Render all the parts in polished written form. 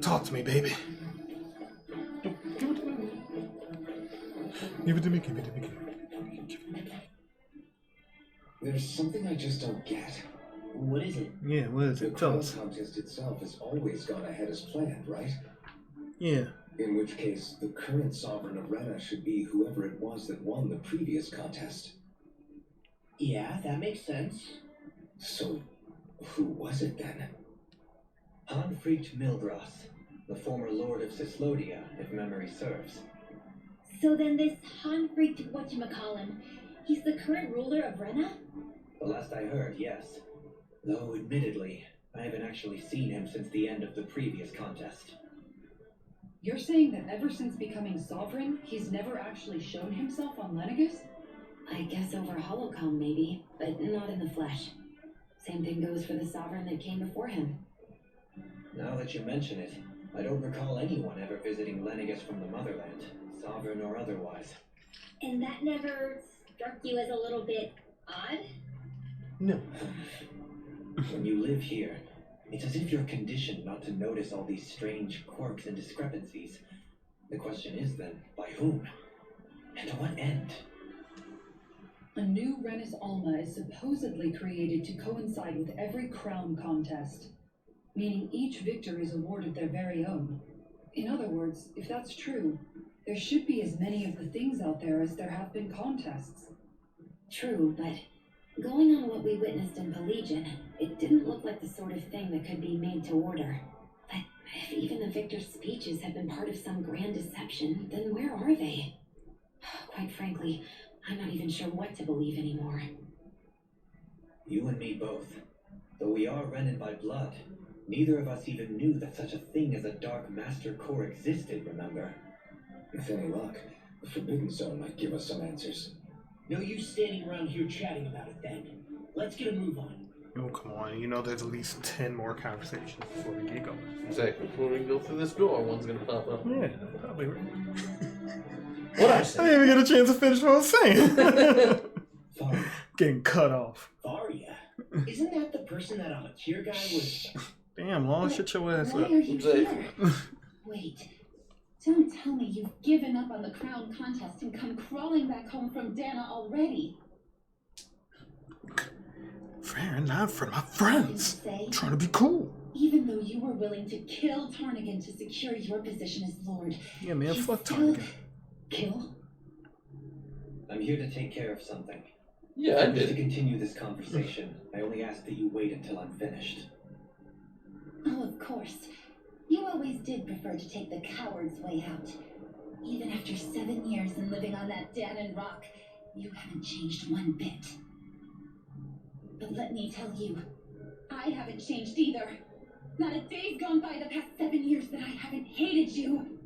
Talk to me, baby. Give it to me, give it to me, give it to me. There's something I just don't get. What is it? Yeah, what is it? Tell The us. crown contest itself has always gone ahead as planned, right? Yeah. In which case, the current sovereign of Rena should be whoever it was that won the previous contest. Yeah, that makes sense. So, who was it then? Hanfried Mildras, the former lord of Cislodia, if memory serves. So then this Hanfried whatchamacallin, he's the current ruler of Rena? The last I heard, yes. Though, admittedly, I haven't actually seen him since the end of the previous contest. You're saying that ever since becoming sovereign, he's never actually shown himself on Lenegus? I guess over Holocom maybe, but not in the flesh. Same thing goes for the sovereign that came before him. Now that you mention it, I don't recall anyone ever visiting Lenegus from the motherland, sovereign or otherwise. And that never struck you as a little bit odd? No. When you live here, it's as if you're conditioned not to notice all these strange quirks and discrepancies. The question is then, by whom? And to what end? A new Renis Alma is supposedly created to coincide with every crown contest, meaning each victor is awarded their very own. In other words, if that's true, there should be as many of the things out there as there have been contests. True, but going on what we witnessed in Pelagian, it didn't look like the sort of thing that could be made to order. But if even the victor's speeches have been part of some grand deception, then where are they? Quite frankly, I'm not even sure what to believe anymore. You and me both. Though we are Renan by blood, neither of us even knew that such a thing as a Dark Master Core existed, remember? With any luck, the Forbidden Zone might give us some answers. No use standing around here chatting about it then. Let's get a move on. Oh, come on. You know there's at least 10 more conversations before we get going. Exactly. Before we go through this door, one's gonna pop up. Yeah, probably right. What I I said. didn't even get a chance to finish what I was saying. Faria. Getting cut off. Faria? Isn't that the person that Alakir guy was... Damn, Long, shut your ass Why up. are you Exactly. here? Wait, don't tell me you've given up on the crown contest and come crawling back home from Dana already. Fair, not for my friends. Say, I'm trying to be cool. Even though you were willing to kill Tarnigan to secure your position as Lord, Yeah, man, you fuck still Tarnigan. kill? I'm here to take care of something. Yeah, I To did. continue this conversation, I only ask that you wait until I'm finished. oh, of course. You always did prefer to take the coward's way out. Even after 7 years and living on that Danon rock, you haven't changed one bit. But let me tell you, I haven't changed either. Not a day's gone by the past 7 years that I haven't hated you.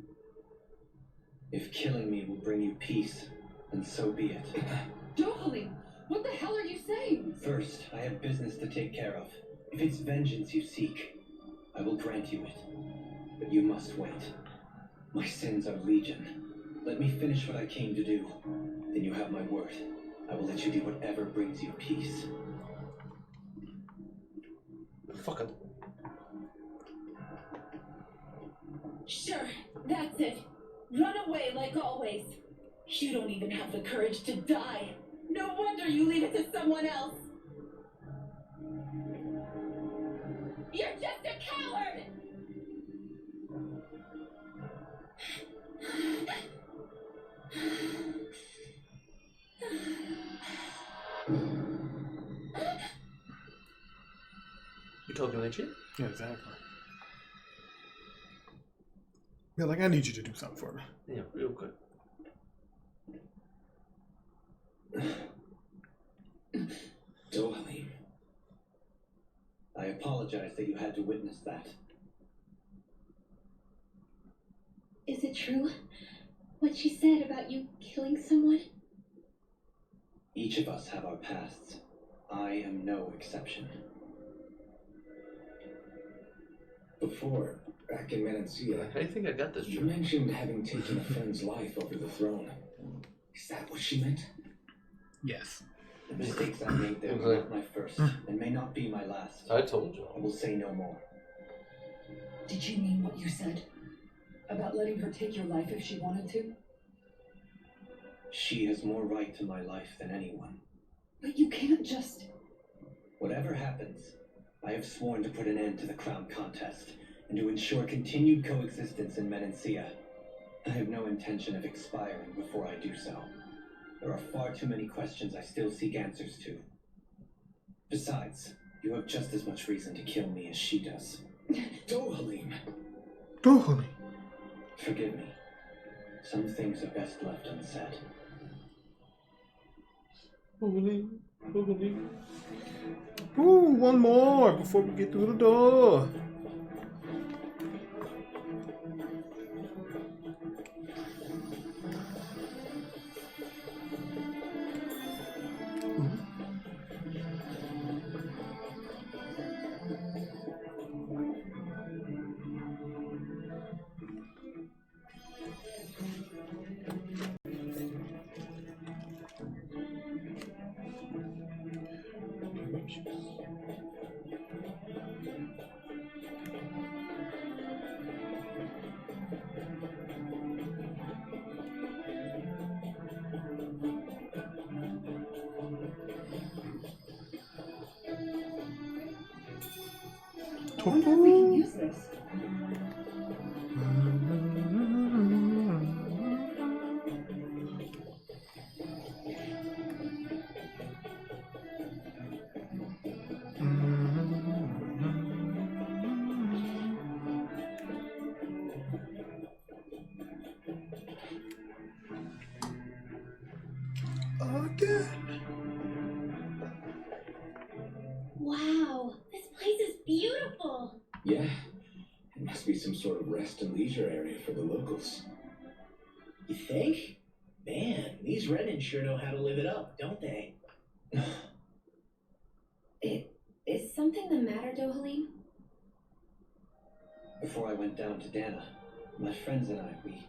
If killing me will bring you peace, then so be it. Dohalim, what the hell are you saying? First, I have business to take care of. If it's vengeance you seek, I will grant you it. But you must wait. My sins are legion. Let me finish what I came to do. Then you have my word. I will let you do whatever brings you peace. Fuck it. Sure, that's it. Run away like always. You don't even have the courage to die. No wonder you leave it to someone else. You're just a coward! You talking that shit? Yeah, exactly. Yeah, like, I need you to do something for me. Yeah, real quick. Dohalim. I apologize that you had to witness that. is it true? What she said about you killing someone? Each of us have our pasts. I am no exception. Before, back in Menancia, I think I got this you joke. mentioned having taken a friend's life over the throne. Is that what she meant? Yes. The mistakes I made there were not my first, and may not be my last. I told you. I will say no more. Did you mean what you said? About letting her take your life if she wanted to? She has more right to my life than anyone. But you can't just... Whatever happens, I have sworn to put an end to the crown contest and to ensure continued coexistence in Menancia. I have no intention of expiring before I do so. There are far too many questions I still seek answers to. Besides, you have just as much reason to kill me as she does. Dohalim! Dohalim. Forgive me. Some things are best left unsaid. Ooh, one more before we get through the door. I wonder if we can use this. Again. Wow, this place is beautiful. Yeah, it must be some sort of rest and leisure area for the locals. You think? Man, these Renan sure know how to live it up, don't they? Is something the matter, Dohalim? Before I went down to Dana, my friends and I, we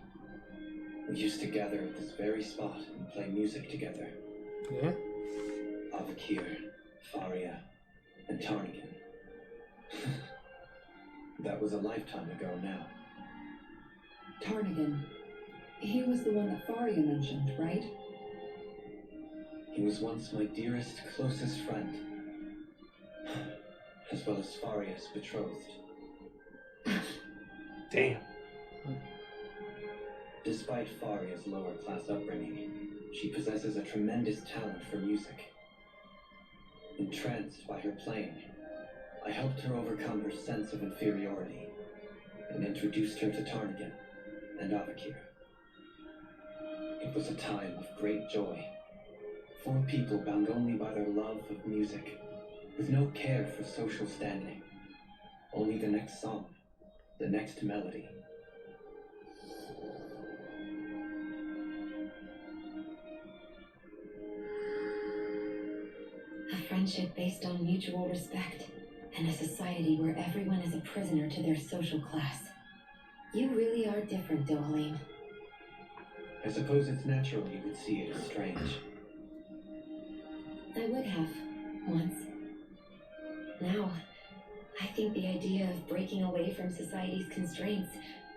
used to gather at this very spot and play music together. Yeah. Avakir, Faria, and Tarnigan. That was a lifetime ago now. Tarnigan. He was the one that Faria mentioned, right? He was once my dearest, closest friend, as well as Faria's betrothed. Damn. Despite Faria's lower class upbringing, she possesses a tremendous talent for music. Entranced by her playing, I helped her overcome her sense of inferiority and introduced her to Tarnigan and Avakir. It was a time of great joy. 4 people bound only by their love of music, with no care for social standing. Only the next song, the next melody. A friendship based on mutual respect, and a society where everyone is a prisoner to their social class. You really are different, Dohalim. I suppose it's natural you would see it as strange. I would have, once. Now, I think the idea of breaking away from society's constraints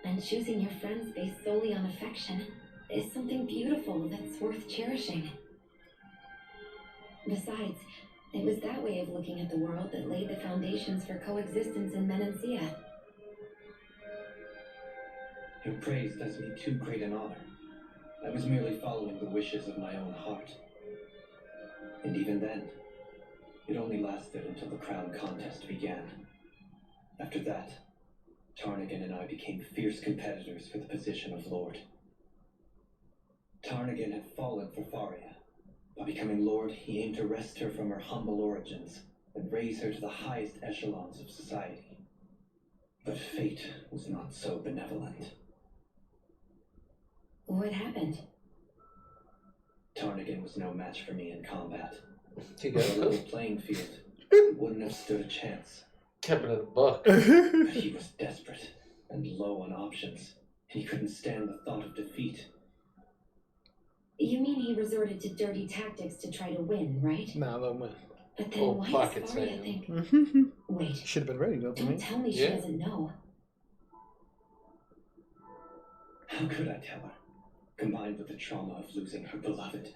and choosing your friends based solely on affection is something beautiful that's worth cherishing. Besides, it was that way of looking at the world that laid the foundations for coexistence in Menancia. Your praise does me too great an honor. I was merely following the wishes of my own heart. And even then, it only lasted until the crown contest began. After that, Tarnigan and I became fierce competitors for the position of Lord. Tarnigan had fallen for Faria. By becoming Lord, he aimed to wrest her from her humble origins and raise her to the highest echelons of society. But fate was not so benevolent. What happened? Tarnigan was no match for me in combat. You On got a it. level playing field, he wouldn't have stood a chance. Kept it in a buck. But he was desperate and low on options, and he couldn't stand the thought of defeat. You mean he resorted to dirty tactics to try to win, right? Nah, let him win. But then Oh, why pocket does Faria saying. think... Wait, Should have been ready, though, for don't me. tell me she Yeah. doesn't know. How could I tell her? Combined with the trauma of losing her beloved,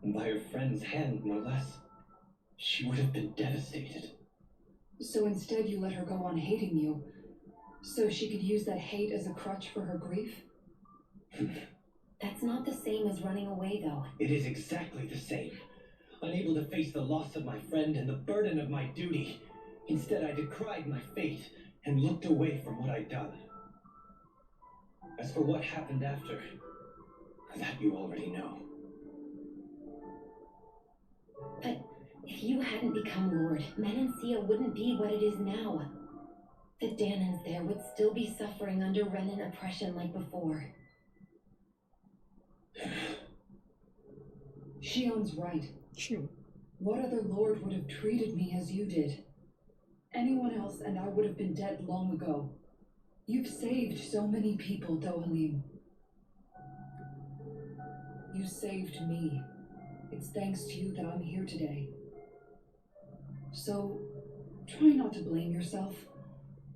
and by her friend's hand, no less, she would have been devastated. So instead you let her go on hating you, so she could use that hate as a crutch for her grief? That's not the same as running away, though. It is exactly the same. Unable to face the loss of my friend and the burden of my duty. Instead, I decried my fate and looked away from what I'd done. As for what happened after, that you already know. But if you hadn't become Lord, Menancia wouldn't be what it is now. The Danans there would still be suffering under Renan oppression like before. Shion's right. Shoot. What other lord would have treated me as you did? Anyone else and I would have been dead long ago. You've saved so many people, Dohalim. You saved me. It's thanks to you that I'm here today. So, try not to blame yourself.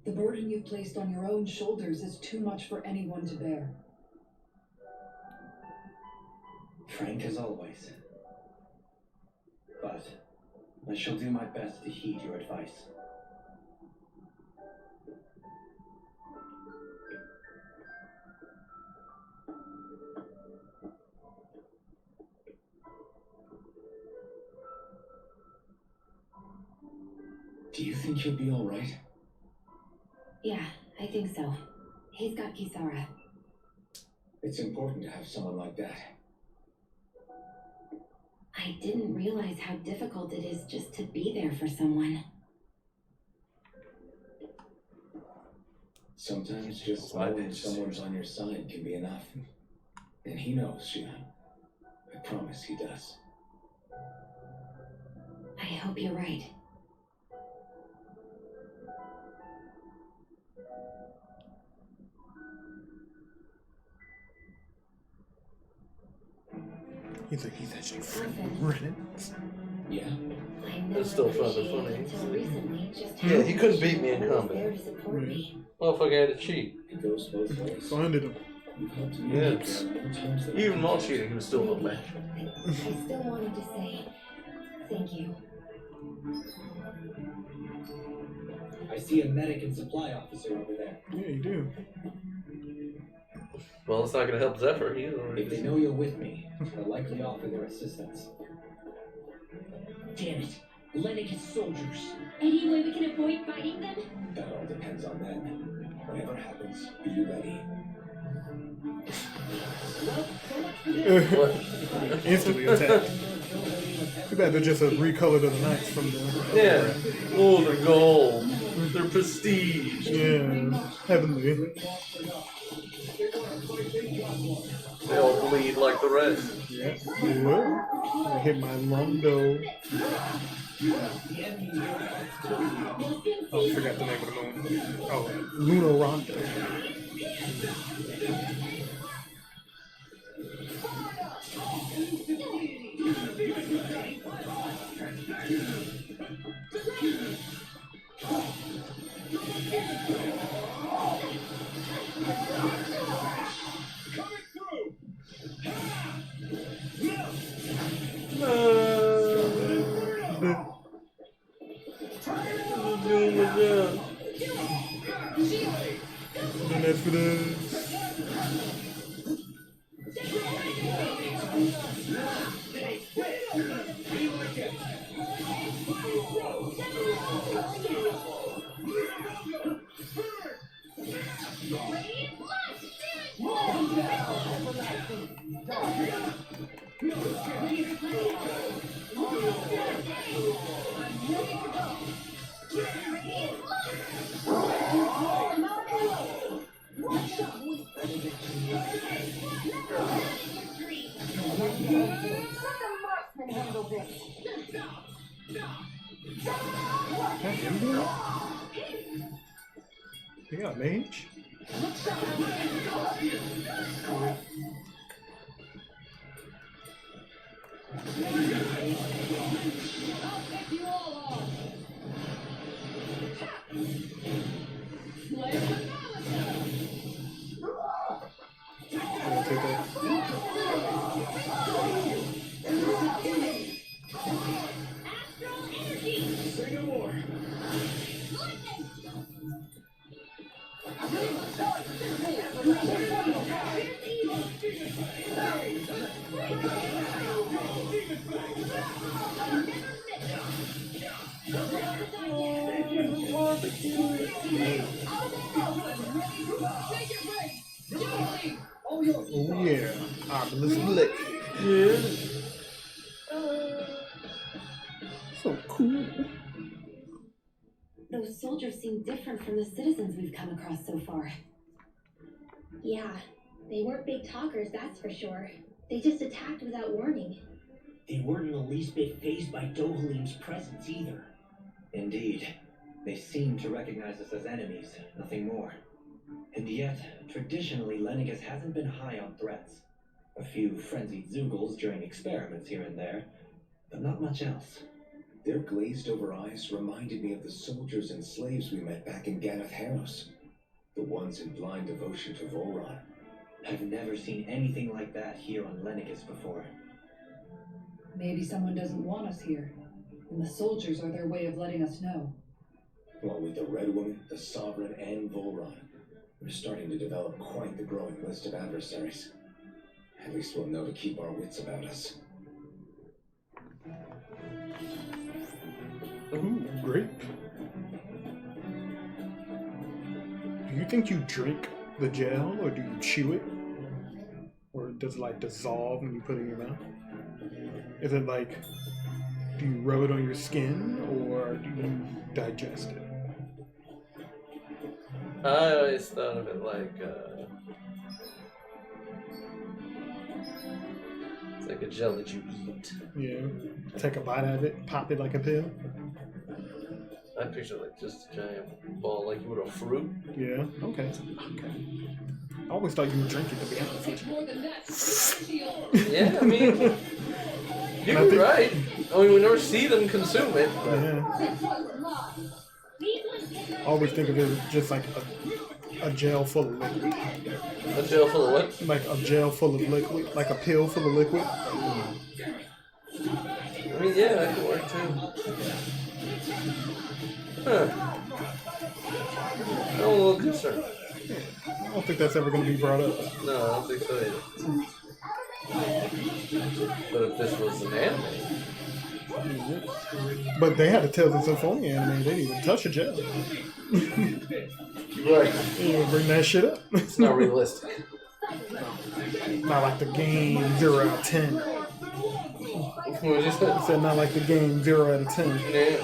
The burden you placed on your own shoulders is too much for anyone to bear. Frank as always. But I shall do my best to heed your advice. Do you think he'll be alright? Yeah, I think so. He's got Kisara. It's important to have someone like that. I didn't realize how difficult it is just to be there for someone. Sometimes just knowing someone's on your side can be enough. And he knows, Shion. I promise he does. I hope you're right. He's actually Griffin. Renan. Yeah? I never It's still fun, appreciated funny. until recently just Yeah, how he couldn't much beat me in was combat. there to support me. Motherfucker had to cheat. It goes both ways. Finded him. You've helped me Yeah. more times than Even while cheating, he was still no match. I still wanted to say thank you. I see a medic and supply officer over there. Yeah, you do. Well, it's not gonna help Zephyr. He's already. If they know you're with me, they'll likely offer their assistance. Damn it. Lennox has soldiers. Any way we can avoid fighting them? That all depends on them. Whatever happens, be ready. What? Instantly attacked. Too bad they're just a recolored of the knights from the. Yeah. Oh, they're gold. They're prestige. Yeah, heavenly. They all bleed like the rest. Yeah. Whoa. I hit my Londo. Oh, I forgot the name of the moon. Oh, Luna Rondo. And that's for the. They got mage? Oh yeah, Oculus Blade. Yeah. So cool. Those soldiers seem different from the citizens we've come across so far. Yeah, they weren't big talkers, that's for sure. They just attacked without warning. They weren't in the least bit phased by Dohalim's presence either. Indeed. They seem to recognize us as enemies, nothing more. And yet, traditionally, Lennigus hasn't been high on threats. A few frenzied Zeugles during experiments here and there, but not much else. Their glazed over eyes reminded me of the soldiers and slaves we met back in Ganath Haros. The ones in blind devotion to Volron. I've never seen anything like that here on Lennigus before. Maybe someone doesn't want us here, and the soldiers are their way of letting us know. Well, with the Red Woman, the Sovereign, and Volron, we're starting to develop quite the growing list of adversaries. At least we'll know to keep our wits about us. Ooh, great. Do you think you drink the gel, or do you chew it? Or does it like dissolve when you put it in your mouth? Is it like, do you rub it on your skin, or do you digest it? I always thought of it like it's like a gel that you eat. Yeah. Take a bite out of it, pop it like a pill. I picture like just a giant ball, like you would a fruit. Yeah. Okay. I always thought you would drink it, to be honest with you. More than that, Yeah, I mean, you're right. I mean, we never see them consume it. But Yeah. I always think of it as just like a gel full of liquid. a gel full of what? Like a gel full of liquid, like a pill full of liquid. I mean, yeah, that could work too. Huh. I'm a little concerned. I don't think that's ever going to be brought up. No, I don't think so either. But if this was an anime, But they had a Tales of Symphonia anime. They didn't even touch a gel. right? They didn't even bring that shit up. It's not realistic. Not like the game 0 out of 10. What was you say? I said not like the game 0 out of 10. Yeah.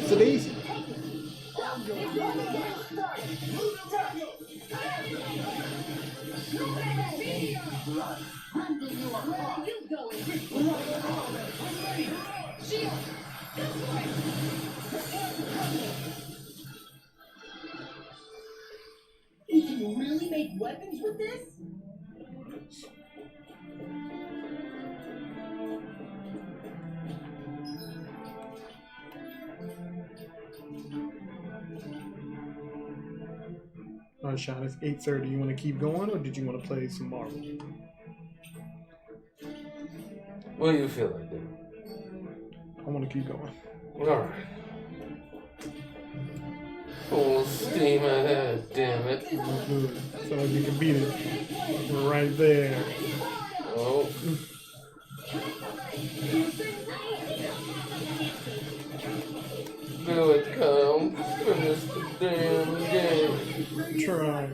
So easy. You can really make weapons with this? Alright, Sean, it's 8:30. You want to keep going, or did you want to play some Marvel? What do you feel like doing? I want to keep going. Alright. Full steam ahead, damn it. That's good. So like you can beat it. We're right there. Oh. Do it, come. Finish the damn game. Try.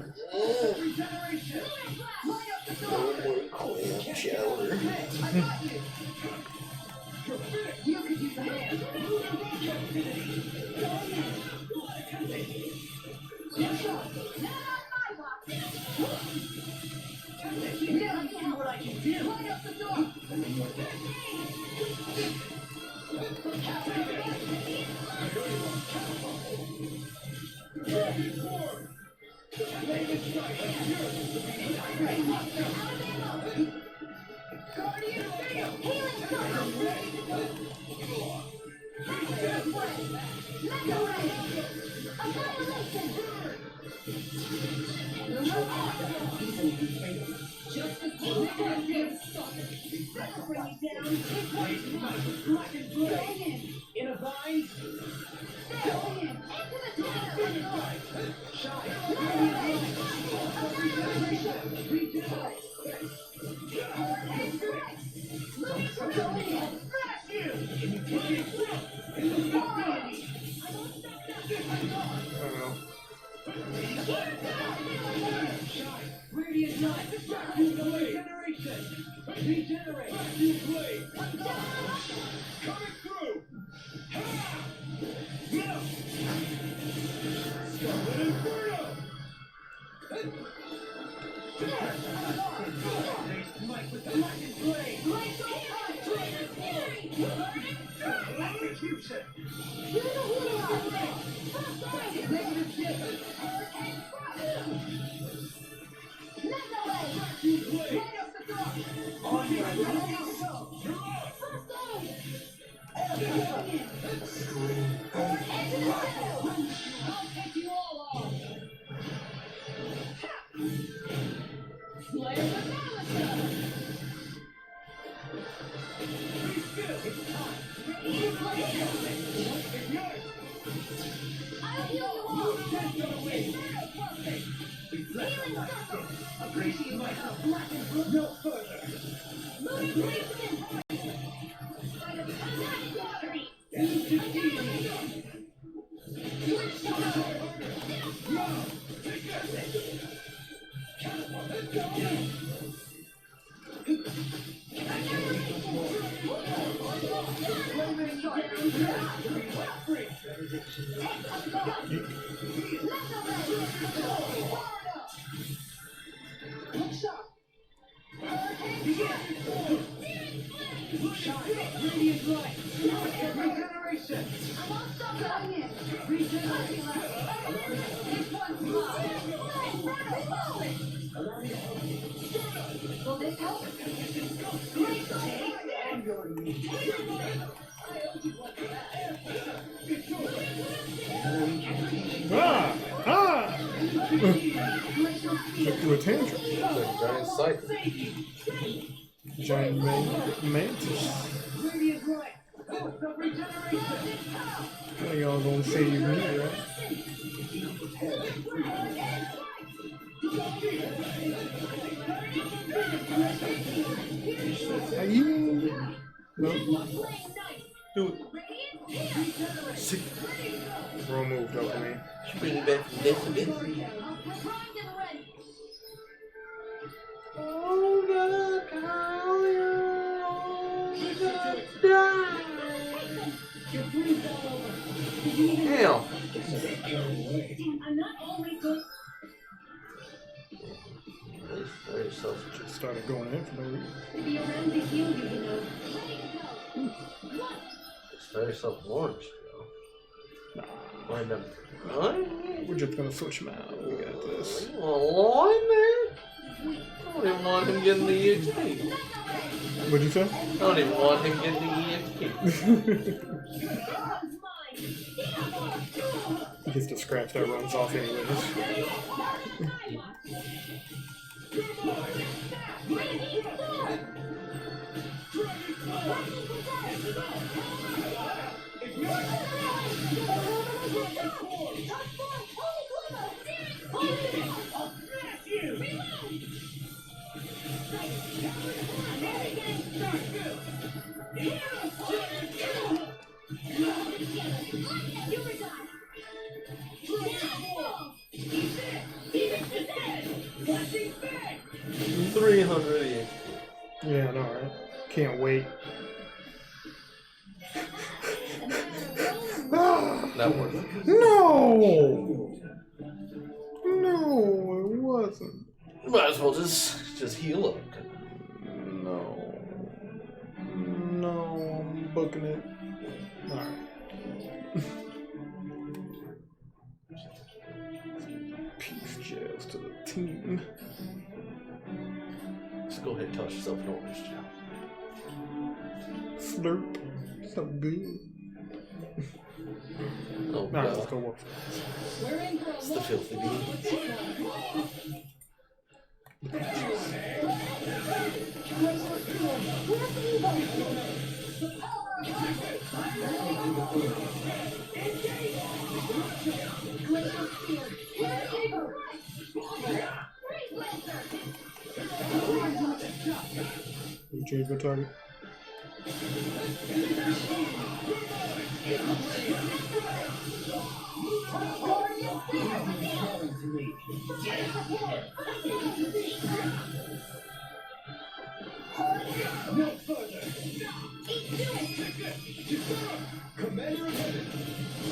No more clam chowder. Black and gray. In a vine. Shine. Radiant light. Regeneration. Regenerate. Coming through. Now. Scarlet Inferno. Mike with the black and gray. Execution. Negative shift. On your no further. Radiant light. Regeneration. Will this help? Just do a tantrum. Giant sight. Giant mantis. Well, y'all gonna save me, right? Are you? No. Do it. Sick. Wrong move, dopamine. Should bring it back from death to death. Oh, God, Damn. I'm not always good. Very selfish. Just started going in for no reason. Be around to heal you, you know. It's very self-launched, you know. Wind up. We're just gonna switch him out. We got this. You want a line, man? I don't even want him getting the EXP. What'd you say? I don't even want him getting the EXP. He gets the scratch that runs off anyways. $300. Yeah, I know, right? Can't wait. That worked. No! No, it wasn't. Might as well just heal him. No. No, I'm booking it. Alright. Peace gels to the team. Just go ahead and touch yourself in orange gel. Slurp. So good. Oh, Alright, let's go work for this. We're in for a it's the filthy bean. You change my target. No further. Commander of Heaven.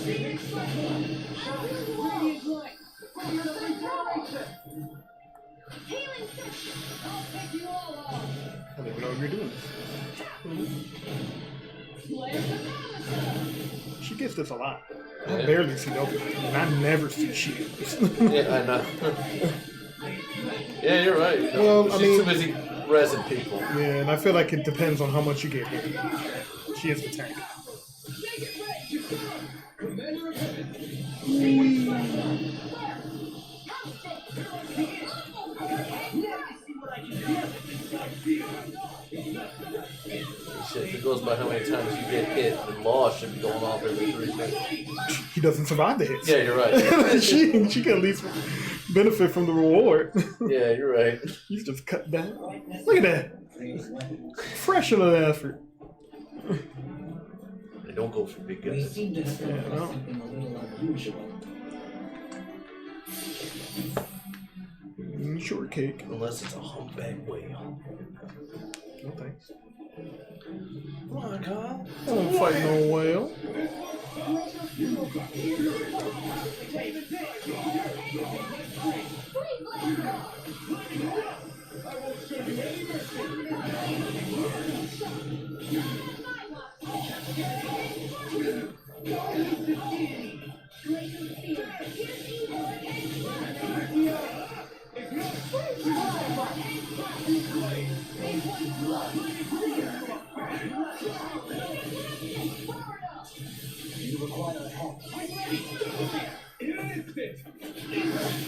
Phoenix Cyclone. Radiant light. From your regeneration. Healing section. I'll take you all on. I don't even know if you're doing this. She gets this a lot. I Yeah. barely see Loki, and I never see shields. Yeah, I know. Yeah, you're right. You know, Well, I she's mean- too busy resin people. Yeah, and I feel like it depends on how much you get hit. She is the tank. Commander of Heaven. Shit, if it goes by how many times you get hit, the law should be going off every 3 minutes. He doesn't survive the hits. Yeah, you're right. she can at least benefit from the reward. Yeah, you're right. He's just cut down. Look at that. Fraction of the effort. They don't go for big We guns. seem to have come Yeah, across no. something a little unusual. Shortcake. Unless it's a humpback whale. No thanks. Come on, Kyle. I won't fight no whale. You require help. In an instant.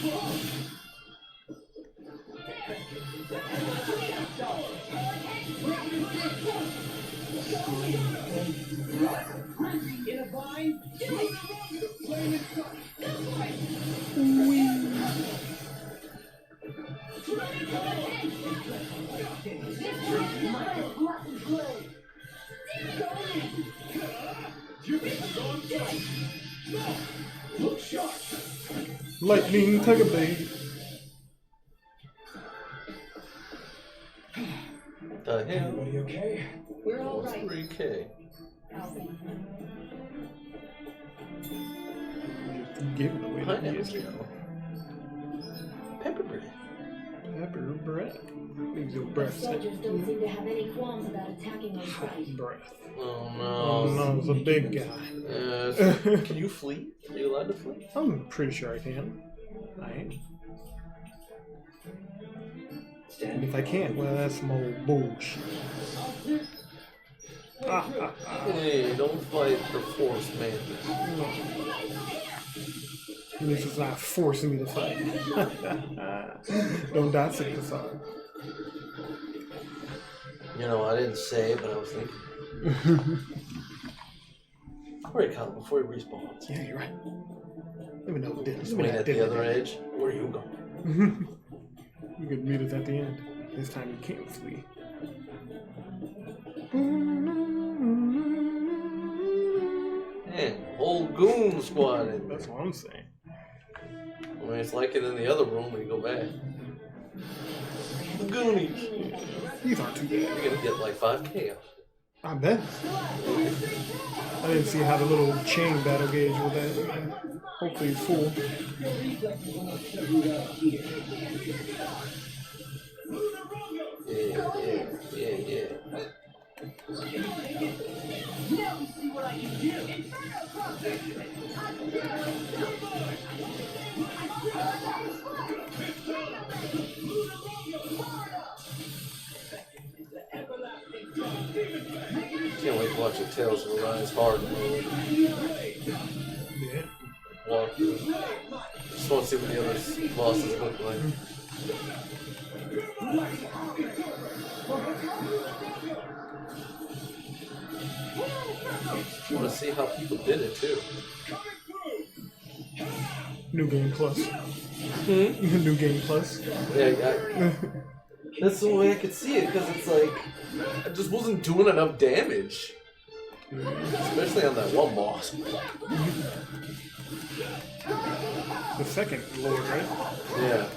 In a vine. Flame and sun. Look sharp. Lightning Tiger Blade. The hell? Everybody okay? We're all What's right. 3K? Give it away. Pineapple. Pepper bread. Pepper breath. Leaves your breath. Soldiers don't seem to have any qualms about attacking on sight. Breath. Oh Oh no. no, it's a big guy. Can you flee? Are you allowed to flee? I'm pretty sure I can. I am. And if I can't, well, that's some old bullshit. Hey, don't fight the force, man. At least it's not forcing me to fight. Don't die sick this time. You know, I didn't say it, but I was thinking. Alright, Kyle, before he respawns. Yeah, you're right. Let me know. Just wait at the other edge. Where are you going? You could meet us at the end. This time you can't flee. Man, whole goon squad in there. That's what I'm saying. I mean, it's like it in the other room when you go back. The Goonies. These aren't too bad. You're gonna get like 5K off. I bet. I didn't see how the little chain battle gauge was at. Hopefully it's full. Yeah. Now we see what I can do. Can't wait to watch the Tales of Orion's hard mode. Yeah. Walk through. Just want to see what the other bosses look like. I want to see how people did it too. New Game Plus. New Game Plus. Yeah. That's the way I could see it, because it's like I just wasn't doing enough damage, especially on that one boss. The second Lord, right? Yeah.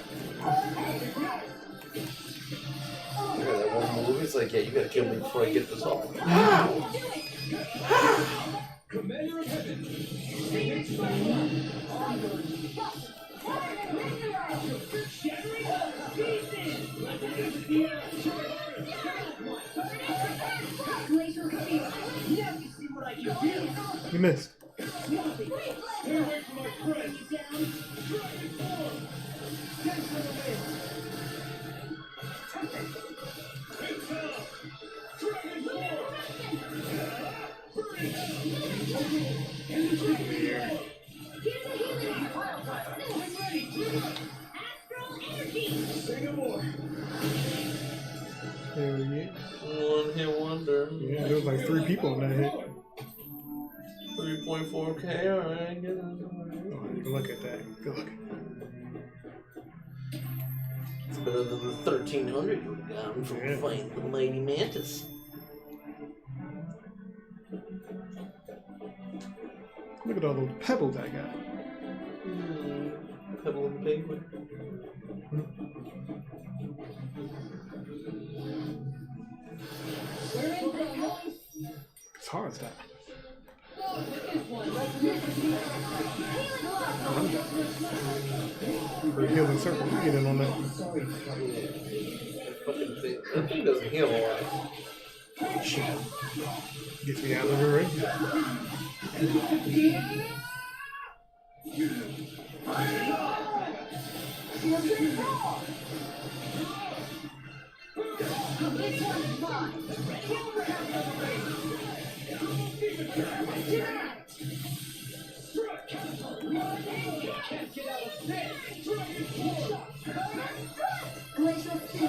Yeah, that one move, it's like, yeah, you gotta kill me before I get this off. Commander of Heaven. You missed. Stay away from my friend. Dragon form. Dance for the win. It's up. Dragon form. Say no more. There we go. One hit wonder. Yeah, there was like 3 people in that hit. 3.4K, alright, get out of the way. Oh, you can look at that. Good look. It's better than the 1300 you would have gotten from Yeah. fighting the Lady Mantis. Look at all those pebbles I got. Pebble and Penguin. It's hard that. For a healing circle, you get in on that. Fucking thing. That thing doesn't heal a lot. Shit. Gets me out of the ring.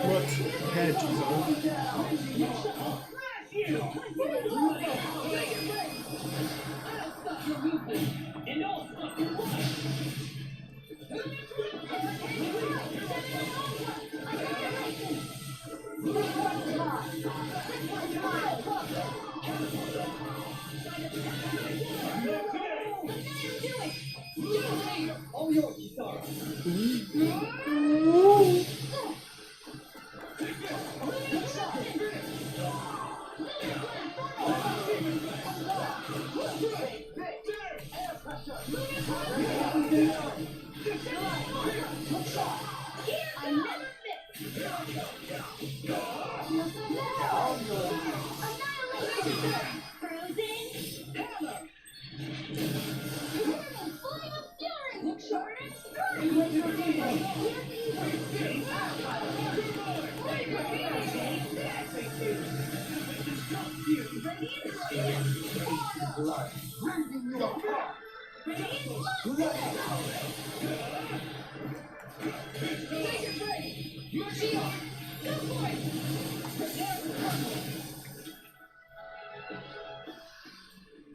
What head,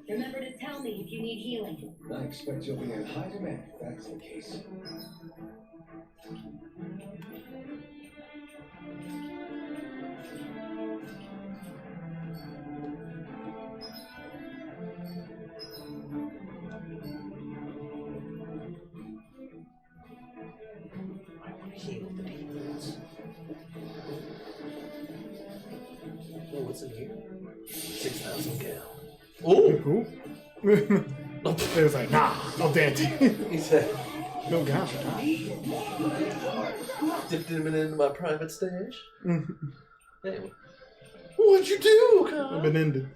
Remember to tell me if you need healing. I expect you'll be in high demand if that's the case. I want to heal the demons. Oh, what's in here? 6,000 gal. Oh! Who? It was like, nah, no dancing. He said, No gal. dipped him into my private stage. Hey, what'd you do, Kyle? I've been ended.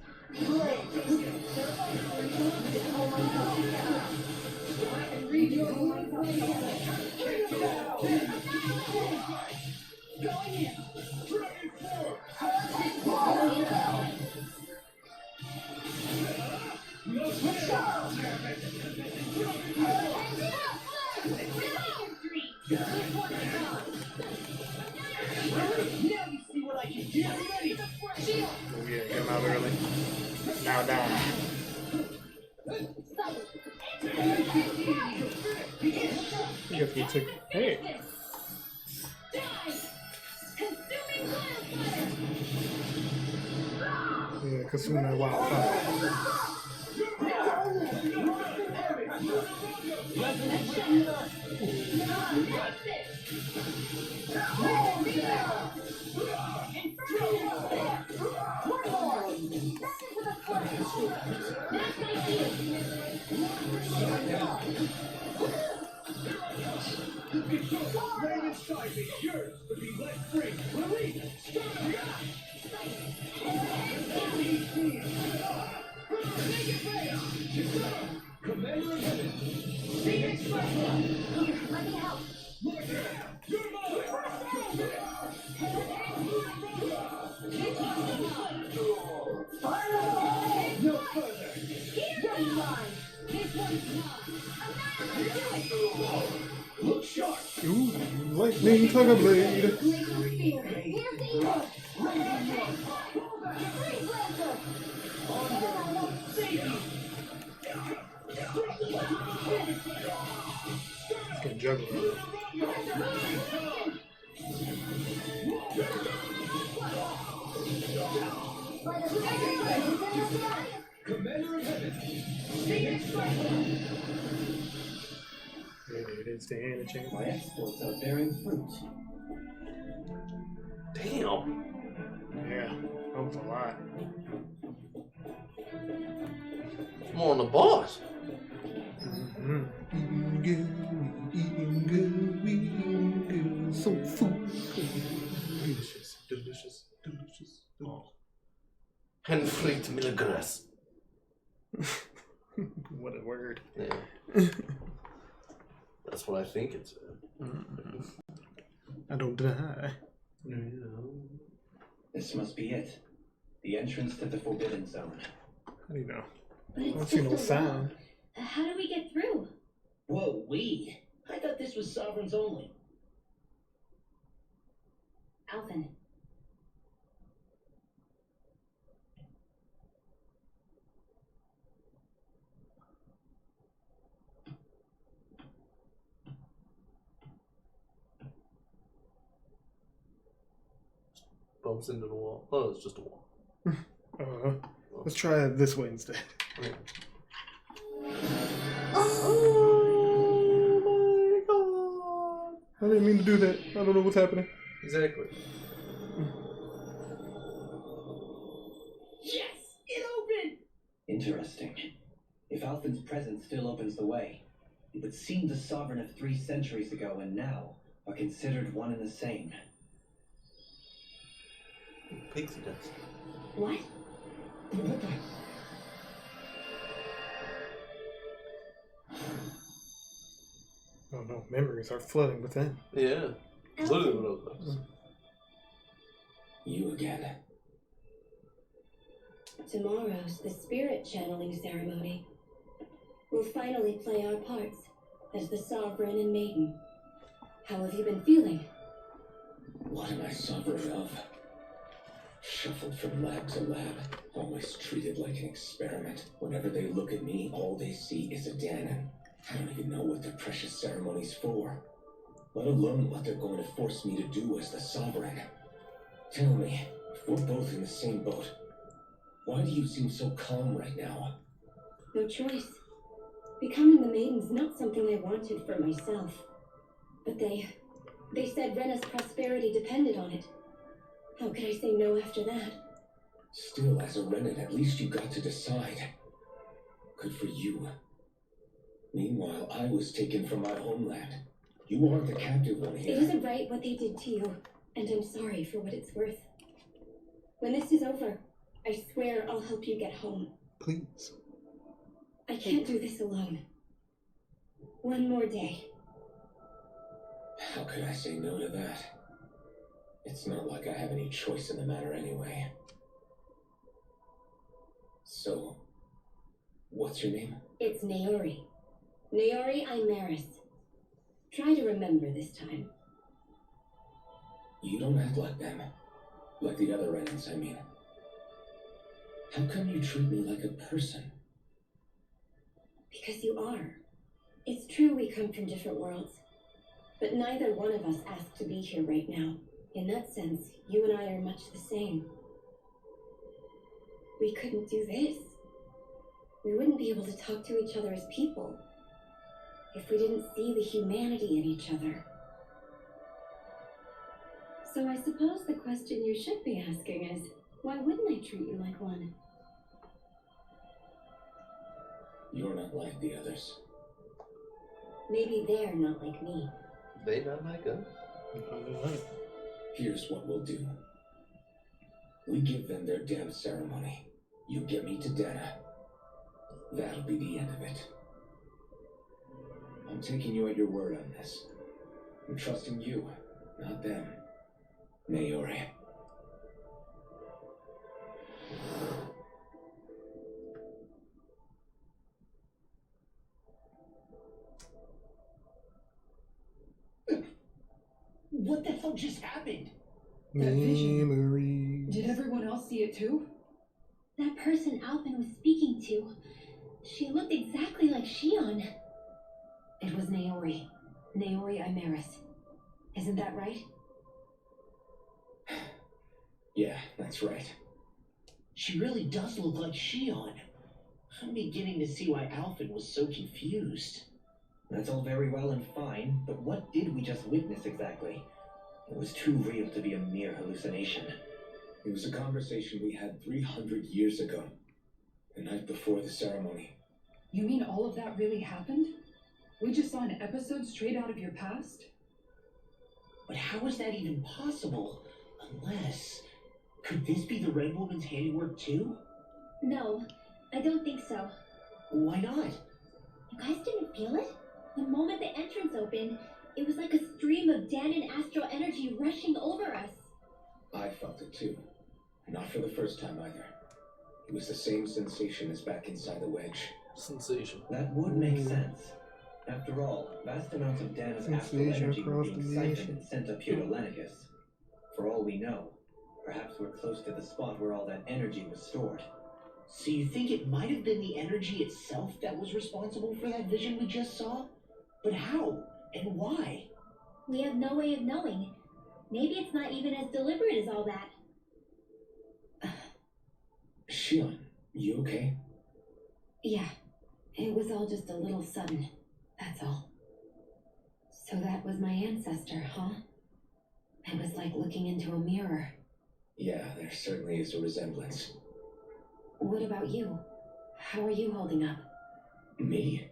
Now you see what I can do. Ready? Oh yeah, get him out early. Now die. You got to take. Hey. Yeah, consume that wildfire. Raven strike is yours to be let free. Release. Commander of Heaven. Phoenix Cyclone. Let me help. You're mine. No further. You're mine. This one's mine. Look sharp. Ooh, lightning tiger blade. It's gonna juggle. Commander of Heaven. It is the energy. My exploits are bearing fruit. Damn. Yeah, that was a lot. More on the boss. Mm-hmm. Eating good, so food. Delicious, delicious, delicious, delicious. And free to Milligras. What a word. Yeah. That's what I think it's. I don't deny. This must be it. The entrance to the Forbidden Zone. How do you know? But I don't it's see just no a sign. wall. How do we get through? Whoa, we? I thought this was Sovereigns only. Alvin. Bumps into the wall. Oh, it's just a wall. Let's try it this way instead. Yeah. Oh my god! I didn't mean to do that. I don't know what's happening. Exactly. Yes! It opened! Interesting. If Alphen's presence still opens the way, it would seem the Sovereign of 3 centuries ago and now are considered one and the same. Pixie dust. What? Oh no, memories are flooding within. Yeah. Literally what I was about to say. You again. Tomorrow's the spirit channeling ceremony. We'll finally play our parts as the Sovereign and Maiden. How have you been feeling? What am I sovereign of? Shuffled from lab to lab, always treated like an experiment. Whenever they look at me, all they see is a Danon. I don't even know what their precious ceremony's for, let alone what they're going to force me to do as the Sovereign. Tell me, if we're both in the same boat, why do you seem so calm right now? No choice. Becoming the Maiden's not something I wanted for myself. But they said Rena's prosperity depended on it. How could I say no after that? Still, as a Renan, at least you got to decide. Good for you. Meanwhile, I was taken from my homeland. You aren't the captive one here. It isn't right what they did to you, and I'm sorry for what it's worth. When this is over, I swear I'll help you get home. Please. I can't do this alone. One more day. How could I say no to that? It's not like I have any choice in the matter anyway. So, what's your name? It's Naori. Naori Imaris. Try to remember this time. You don't act like them. Like the other Renans, I mean. How come you treat me like a person? Because you are. It's true we come from different worlds, but neither one of us asked to be here right now. In that sense, you and I are much the same. We couldn't do this. We wouldn't be able to talk to each other as people if we didn't see the humanity in each other. So I suppose the question you should be asking is, why wouldn't I treat you like one? You're not like the others. Maybe they're not like me. They not like us. Here's what we'll do. We give them their damn ceremony. You get me to Dana. That'll be the end of it. I'm taking you at your word on this. I'm trusting you, not them. Naori. What the hell just happened? That vision. Memories. Did everyone else see it too? That person Alvin was speaking to, she looked exactly like Shion. It was Naori. Naori Imaris. Isn't that right? Yeah, that's right. She really does look like Shion. I'm beginning to see why Alvin was so confused. That's all very well and fine, but what did we just witness exactly? It was too real to be a mere hallucination. It was a conversation we had 300 years ago. The night before the ceremony. You mean all of that really happened? We just saw an episode straight out of your past? But how is that even possible? Unless... Could this be the Red Woman's handiwork too? No, I don't think so. Why not? You guys didn't feel it? The moment the entrance opened, it was like a stream of Danon astral energy rushing over us. I felt it too. Not for the first time either. It was the same sensation as back inside the wedge. Sensation. That would make sense. After all, vast amounts of Dan's astral Sensation energy were across being the siphoned nation. and sent up here to Lenicus. For all we know, perhaps we're close to the spot where all that energy was stored. So you think it might have been the energy itself that was responsible for that vision we just saw? But how? And why? We have no way of knowing. Maybe it's not even as deliberate as all that. Shion, you okay? Yeah. It was all just a little sudden. That's all. So that was my ancestor, huh? It was like looking into a mirror. Yeah, there certainly is a resemblance. What about you? How are you holding up? Me?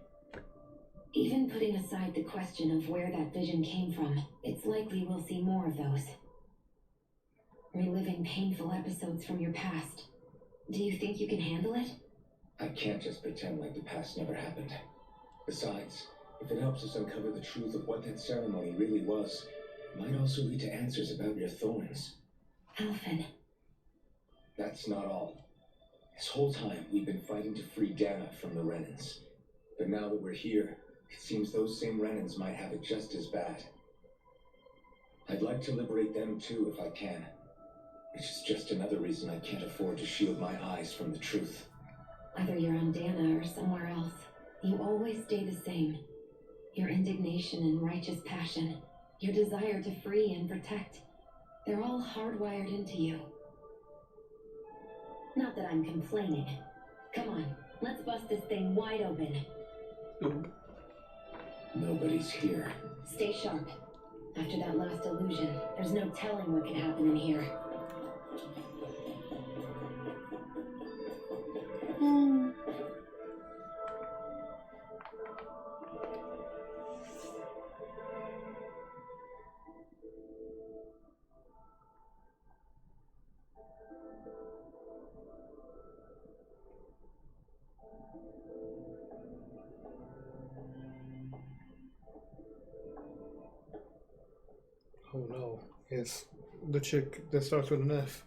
Even putting aside the question of where that vision came from, it's likely we'll see more of those. Reliving painful episodes from your past. Do you think you can handle it? I can't just pretend like the past never happened. Besides, if it helps us uncover the truth of what that ceremony really was, it might also lead to answers about your thorns. Alphen. That's not all. This whole time, we've been fighting to free Dana from the Renans. But now that we're here, it seems those same Renans might have it just as bad. I'd like to liberate them too if I can. Which is just another reason I can't afford to shield my eyes from the truth. Whether you're on Dana or somewhere else, you always stay the same. Your indignation and righteous passion, your desire to free and protect, they're all hardwired into you. Not that I'm complaining. Come on, let's bust this thing wide open. Nobody's here. Stay sharp. After that last illusion, there's no telling what could happen in here. Oh no. It's the chick that starts with an F.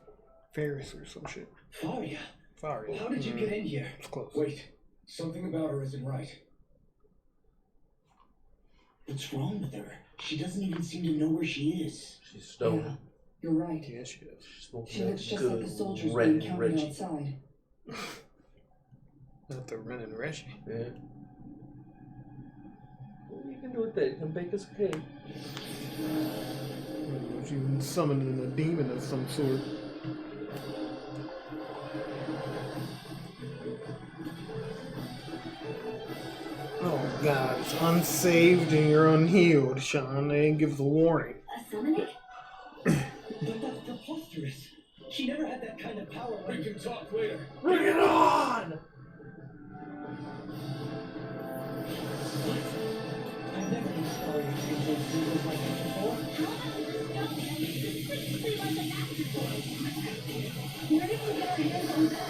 Ferris or some shit. Faria, Fire. how did you get in here? It's close. Wait, something about her isn't right. What's wrong with her? She doesn't even seem to know where she is. She's stoned. You're right. Yes, she is. She looks just like the soldiers we Ren and encountered Reggie. outside. Not the Ren and Reggie. Yeah. What are you gonna do with that? You can bake us a cake. She summoned a demon of some sort. Oh God, it's unsaved and you're unhealed, Sean. They didn't give us a warning. A summoning? But that's preposterous. She never had that kind of power. We can talk later. Bring it on! I've never experienced anything symbols like this before. Where did we get our hands on that?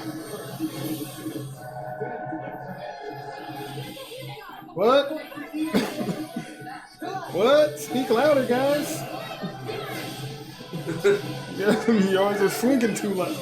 What? What? Speak louder, guys. Yours are swinging too loud.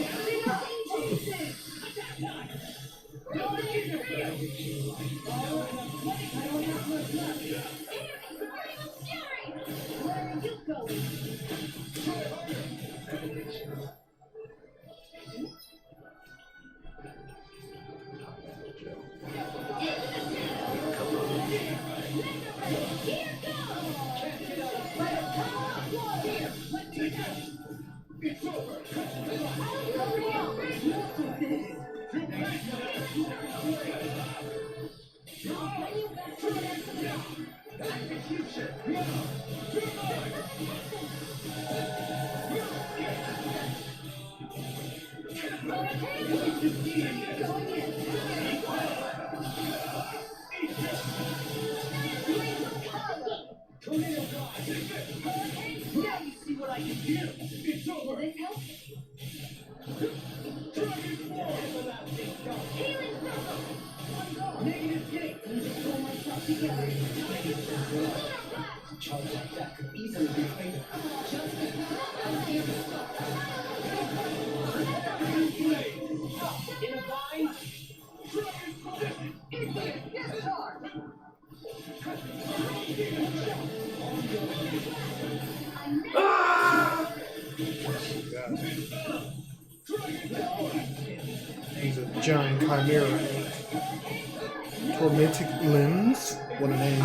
Charge like that could easily be fatal. In a bind? He's a giant chimera. Tormentic limbs? What a name.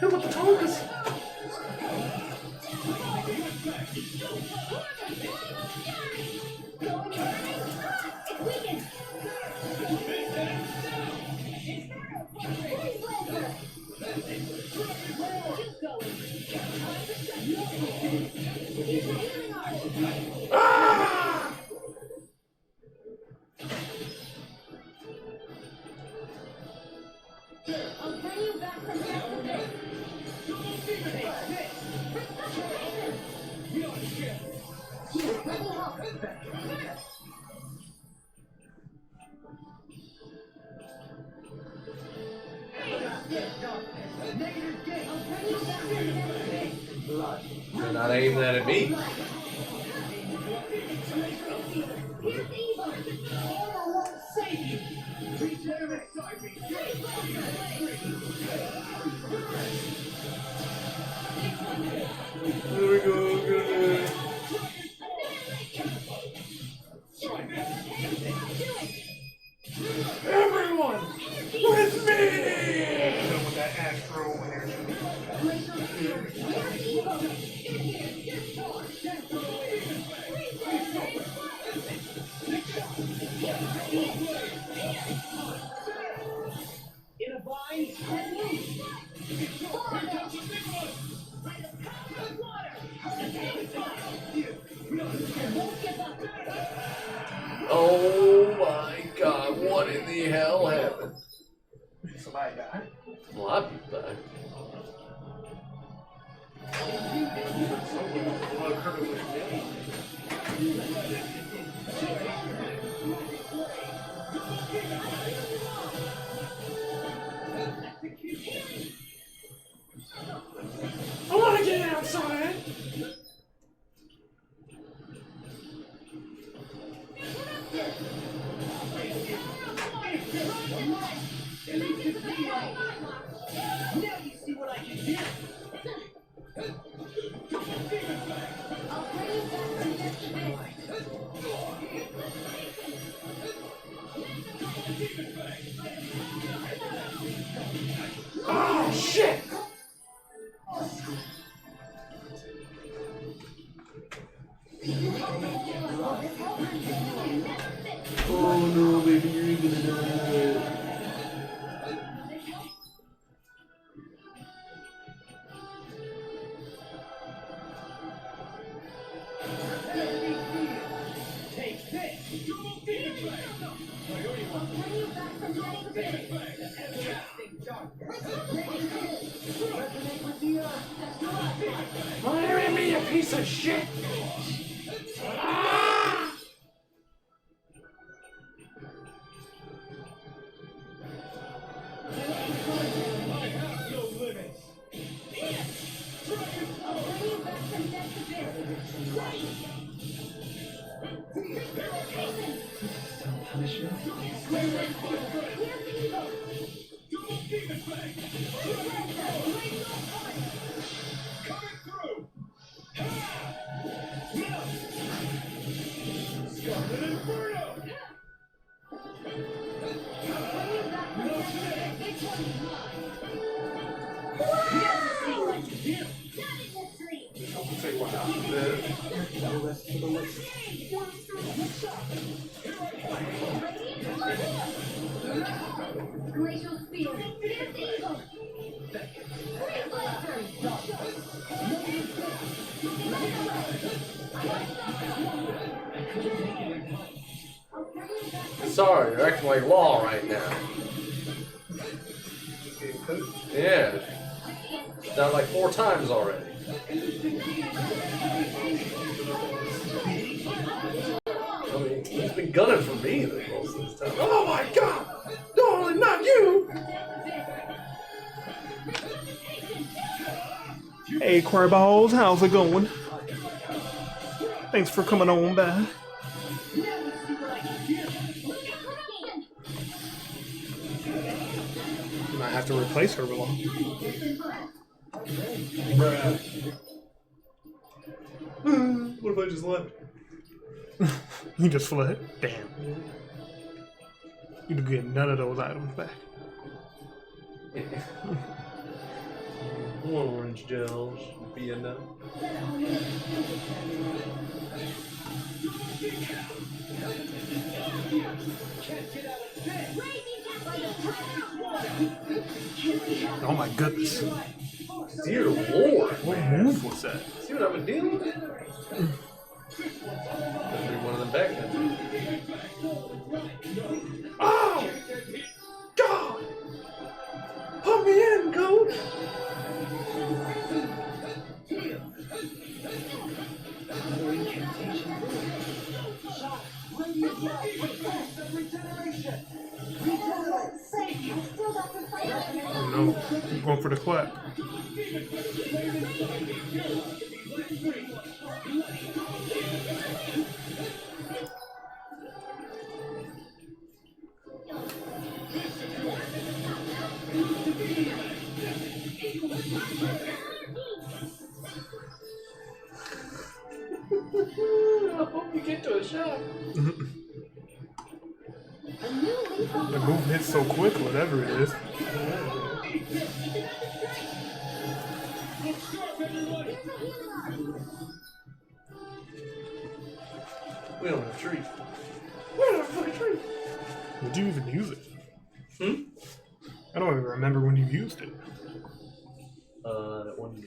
Hit with the tongs! I'll bring you back from yesterday. Here, let me help. I'll bring you back from yesterday. You're not aiming that at me. Here's evil. I won't save you. There we go, good. Everyone, with me! With that astro energy. Oh my god, what in the hell happened? Somebody died. A lot of people died. I want to get outside. Now you see what I can do. Oh shit! Oh no, baby, you're gonna die. Take this. Fire at me, you piece of shit! Ah! Glacial spear. Here's evil. Sorry, you're acting like law right now. Yeah. Done like 4 times already. I mean, he's been gunning for me the most of this time. Oh my god! No, not you! Hey, Quirballs, how's it going? Thanks for coming on by. Might have to replace her with one. What if I just left? You just fled? Damn. You get none of those items back. One orange gel should be enough. Oh my goodness. Dear Lord, What man. move was that? See what I've been dealing with? Better bring one of them back then. Oh! God! Put me in, coach! Oh no, I'm going for the clap. I hope you get to a shot. The move hits so quick, whatever it is. We don't have trees. We don't have a fucking tree. Did you even use it? I don't even remember when you used it. That one.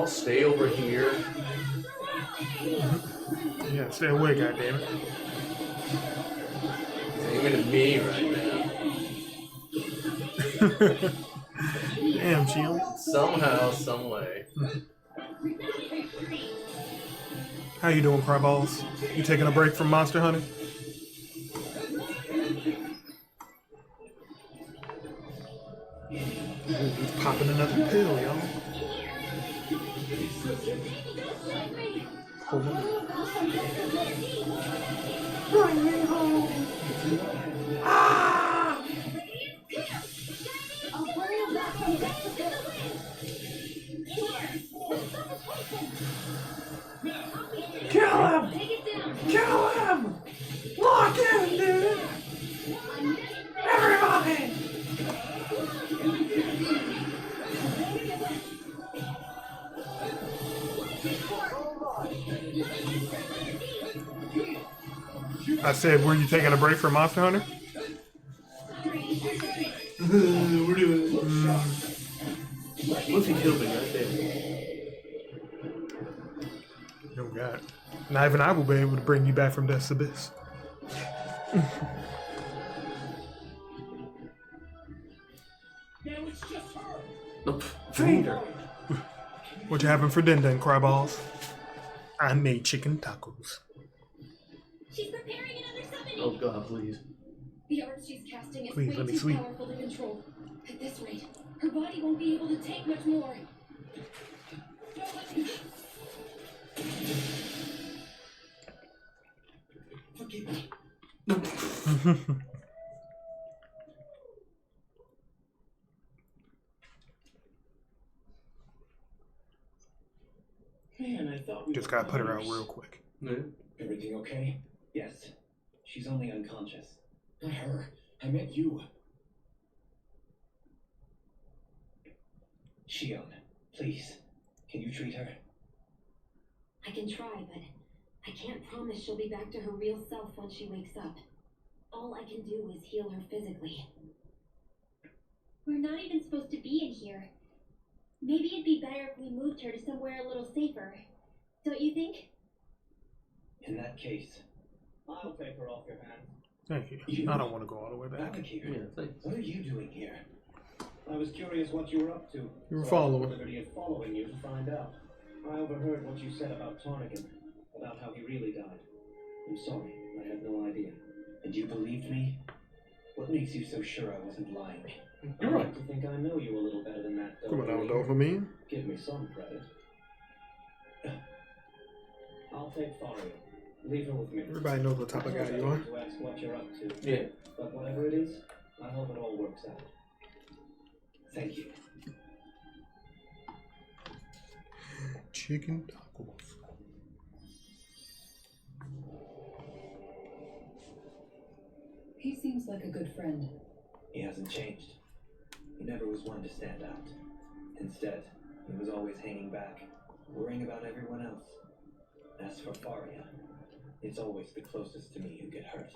all stay over here? Yeah, stay away, goddammit. He's aiming at me right now. Damn, Shield. Somehow, some way. How you doing, Cryballs? You taking a break from Monster Hunter? Ooh, he's popping another pill, y'all. Hold on. Bring me home. Ah! Kill him! Kill him! Lock him, dude! Everybody! I said, were you taking a break from Monster Hunter? We're doing it. Once he killed me, goddamn. Oh God. Not even I will be able to bring you back from Death's Abyss. Feed her. What you having for dinner, Cryballs? I made chicken tacos. She's preparing another summoning. Oh God, please. The art she's casting is Please, way let me too sleep. powerful to control. At this rate, her body won't be able to take much more. Forgive me. Man, I thought we Just were gotta put her out partners. real quick. Yeah. Everything okay? Yes. She's only unconscious. Not her. I meant you. Shion, please. Can you treat her? I can try, but I can't promise she'll be back to her real self when she wakes up. All I can do is heal her physically. We're not even supposed to be in here. Maybe it'd be better if we moved her to somewhere a little safer. Don't you think? In that case, I'll take her off your hands. Thank you. I don't want to go all the way back. back here. Yeah, thanks. What are you doing here? I was curious what you were up to. You were so following. I took the liberty of following you to find out. I overheard what you said about Tarnigan, about how he really died. I'm sorry, I had no idea. And you believed me? What makes you so sure I wasn't lying? I'd like to think I know you a little better than that, though. Come on, Lee. don't for me. Give me some credit. I'll take Faria. Leave her with me. Everybody knows what type of guy you are. To ask what you're up to. Yeah. But whatever it is, I hope it all works out. Thank you. Chicken tacos. He seems like a good friend. He hasn't changed. He never was one to stand out. Instead, he was always hanging back, worrying about everyone else. As for Faria, it's always the closest to me who get hurt.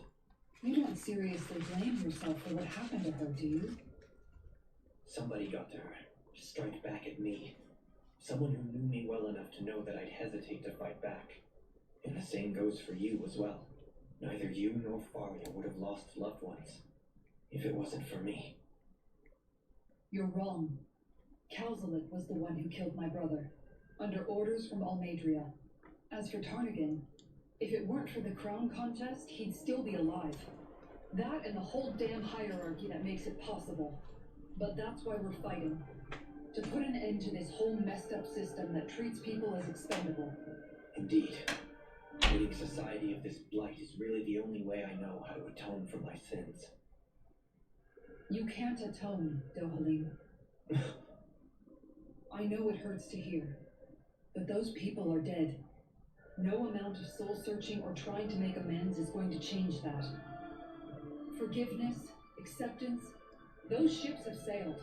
You don't seriously blame yourself for what happened to her, do you? Somebody got to her, to strike back at me. Someone who knew me well enough to know that I'd hesitate to fight back. And the same goes for you as well. Neither you nor Faria would have lost loved ones if it wasn't for me. You're wrong. Kalzalik was the one who killed my brother, under orders from Almadria. As for Tarnigan, if it weren't for the crown contest, he'd still be alive. That and the whole damn hierarchy that makes it possible. But that's why we're fighting. To put an end to this whole messed up system that treats people as expendable. Indeed. Ridding society of this blight is really the only way I know how to atone for my sins. You can't atone, Dohalim. I know it hurts to hear, but those people are dead. No amount of soul-searching or trying to make amends is going to change that. Forgiveness, acceptance, those ships have sailed.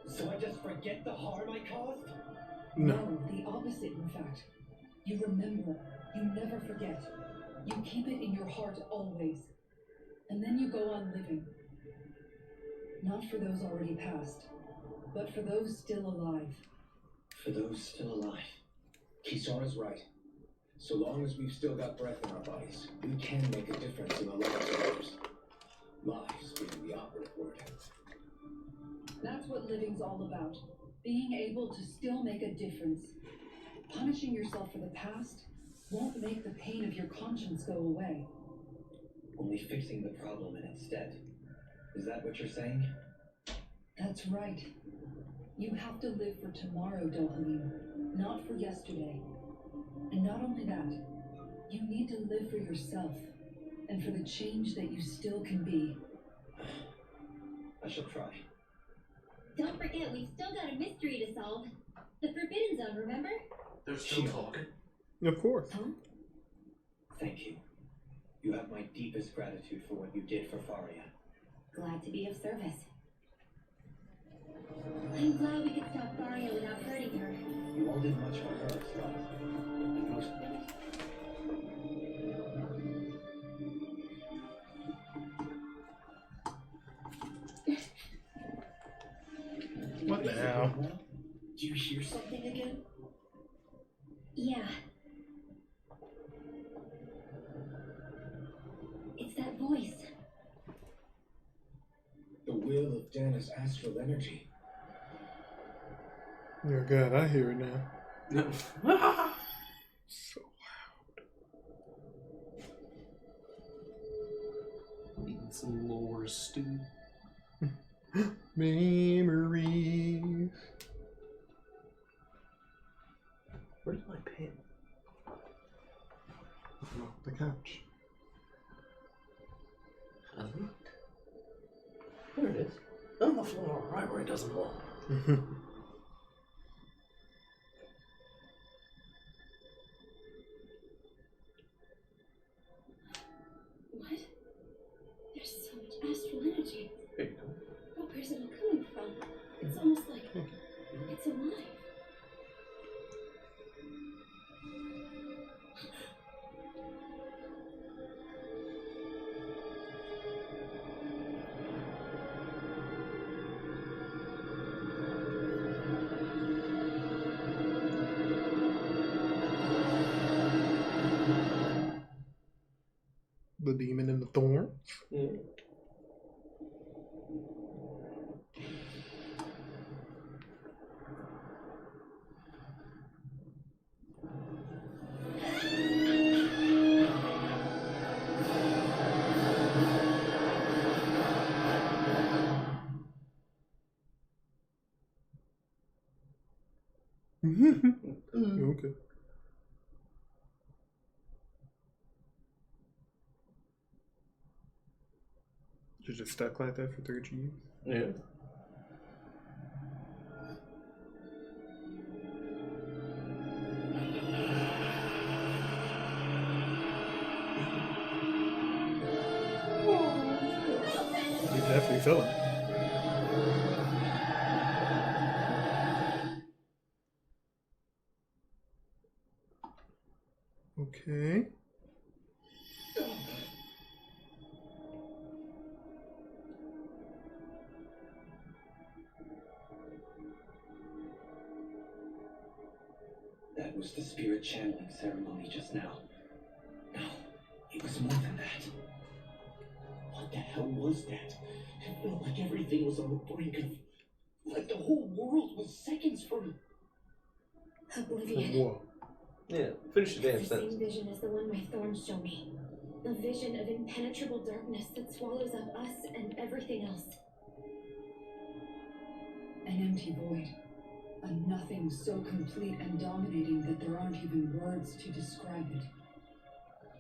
So I just forget the harm I caused? No, the opposite, in fact. You remember, you never forget. You keep it in your heart always. And then you go on living. Not for those already past, but for those still alive. For those still alive. Kisara's right. So long as we've still got breath in our bodies, we can make a difference in the lives of others. Lives being the operative word. That's what living's all about. Being able to still make a difference. Punishing yourself for the past won't make the pain of your conscience go away. Only fixing the problem in its stead. Is that what you're saying? That's right. You have to live for tomorrow, Dohalim, not for yesterday. And not only that, you need to live for yourself and for the change that you still can be. I shall try. Don't forget, we've still got a mystery to solve. The Forbidden Zone, remember? They're still talking. Of course. Huh? Thank you. You have my deepest gratitude for what you did for Faria. Glad to be of service. I'm glad we could stop Faria without hurting her. You all did much for her as well. And most What the hell? Do you hear something again? Yeah. It's that voice. The will of Dana's astral energy. Oh god, I hear it now. So Eating some lore stew. memories. Where's my pen? Oh, the couch. There it is. On the floor, right where it doesn't belong. What? There's so much astral energy. There you go. But where's it all coming from? It's almost like it's alive. The demon in the thorn. Yeah. Okay. You're just stuck like that for 30 years? Yeah. You definitely feel it. Okay. That was the spirit channeling ceremony just now. No, it was more than that. What the hell was that? It felt like everything was on the brink of... Like the whole world was seconds from... Oblivion. Whoa. Yeah. Finish the damn It's the sentence. same vision as the one my thorns show me. A vision of impenetrable darkness that swallows up us and everything else. An empty void. A nothing so complete and dominating that there aren't even words to describe it.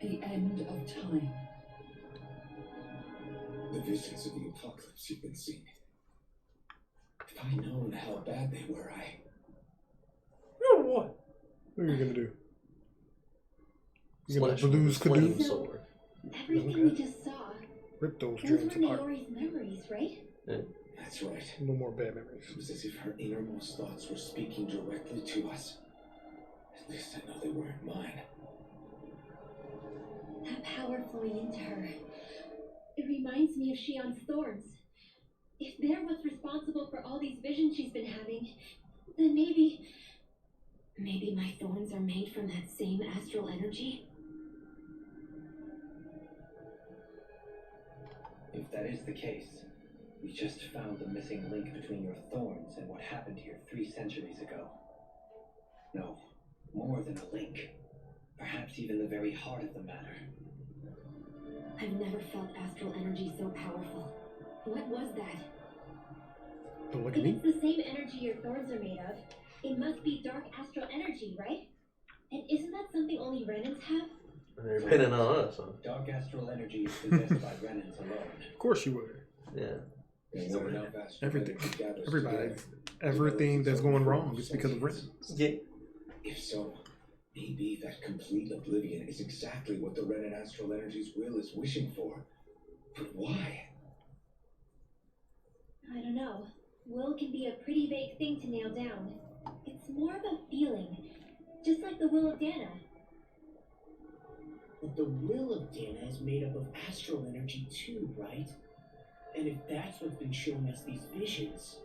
The end of time. The visions of the apocalypse you've been seeing. If I'd known how bad they were, Oh, what? What are you gonna do? You gonna Slash with blues a flame canoe? sword. Everything we just saw, Rip those those dreams were apart. Naori's memories, right? that's right. No more bad memories. It was as if her innermost thoughts were speaking directly to us. At least I know they weren't mine. That power flowing into her. It reminds me of Shion's thorns. If they're what's responsible for all these visions she's been having, then maybe Maybe my thorns are made from that same astral energy? If that is the case, we just found the missing link between your thorns and what happened here 3 centuries ago. No, more than a link. Perhaps even the very heart of the matter. I've never felt astral energy so powerful. What was that? Don't look If at me. it's the same energy your thorns are made of, it must be dark astral energy, right? And isn't that something only Renans have? And they're pinning on us, huh? Dark astral energy is possessed by Renans alone. Of course you would. Yeah. And when enough astral Everything. energy gathers Everybody. together, Everything that's going wrong is because of Ren. Yeah. if so, maybe that complete oblivion is exactly what the Renan astral energy's will is wishing for. But why? I don't know. Will can be a pretty vague thing to nail down. It's more of a feeling, just like the will of Dana. But the will of Dana is made up of astral energy too, right? And if that's what's been showing us these visions,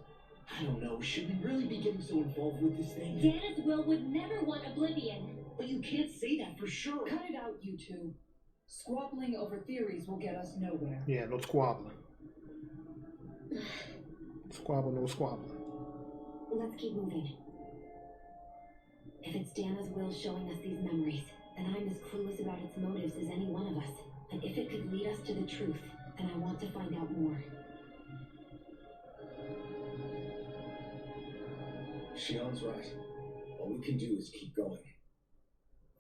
I don't know, should we really be getting so involved with this thing? Dana's will would never want oblivion. But you can't say that for sure. Cut it out, you two. Squabbling over theories will get us nowhere. Yeah, no squabbling. Squabble, no squabbling. Let's keep moving. If it's Dana's will showing us these memories, then I'm as clueless about its motives as any one of us. And if it could lead us to the truth, then I want to find out more. Shion's right. All we can do is keep going.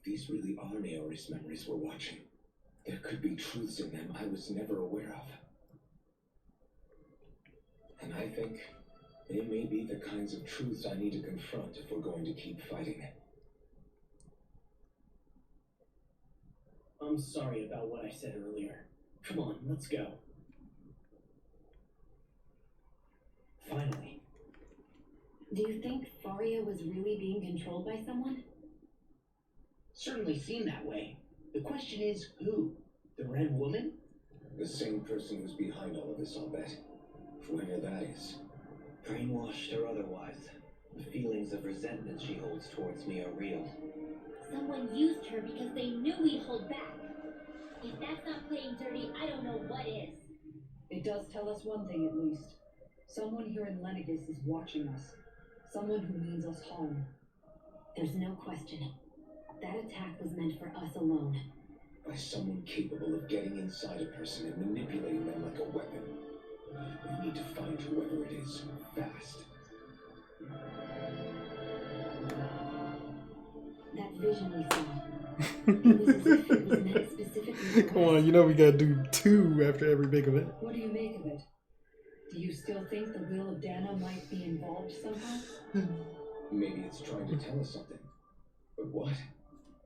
These really are Naori's memories we're watching. There could be truths in them I was never aware of. And I think they may be the kinds of truths I need to confront if we're going to keep fighting. I'm sorry about what I said earlier. Come on, let's go. Finally. Do you think Faria was really being controlled by someone? Certainly seemed that way. The question is, who? The Red Woman? The same person who's behind all of this, I'll bet. Whoever that is. Brainwashed or otherwise, the feelings of resentment she holds towards me are real. Someone used her because they knew we'd hold back. If that's not playing dirty, I don't know what is. It does tell us one thing at least. Someone here in Lenegus is watching us. Someone who means us harm. There's no question. That attack was meant for us alone. By someone capable of getting inside a person and manipulating them like a weapon. We need to find whoever it is, fast. That vision we saw. It was as if it was meant specifically for Come us. on, you know we gotta do 2 after every big event. What do you make of it? Do you still think the will of Dana might be involved somehow? Maybe it's trying to tell us something. But what?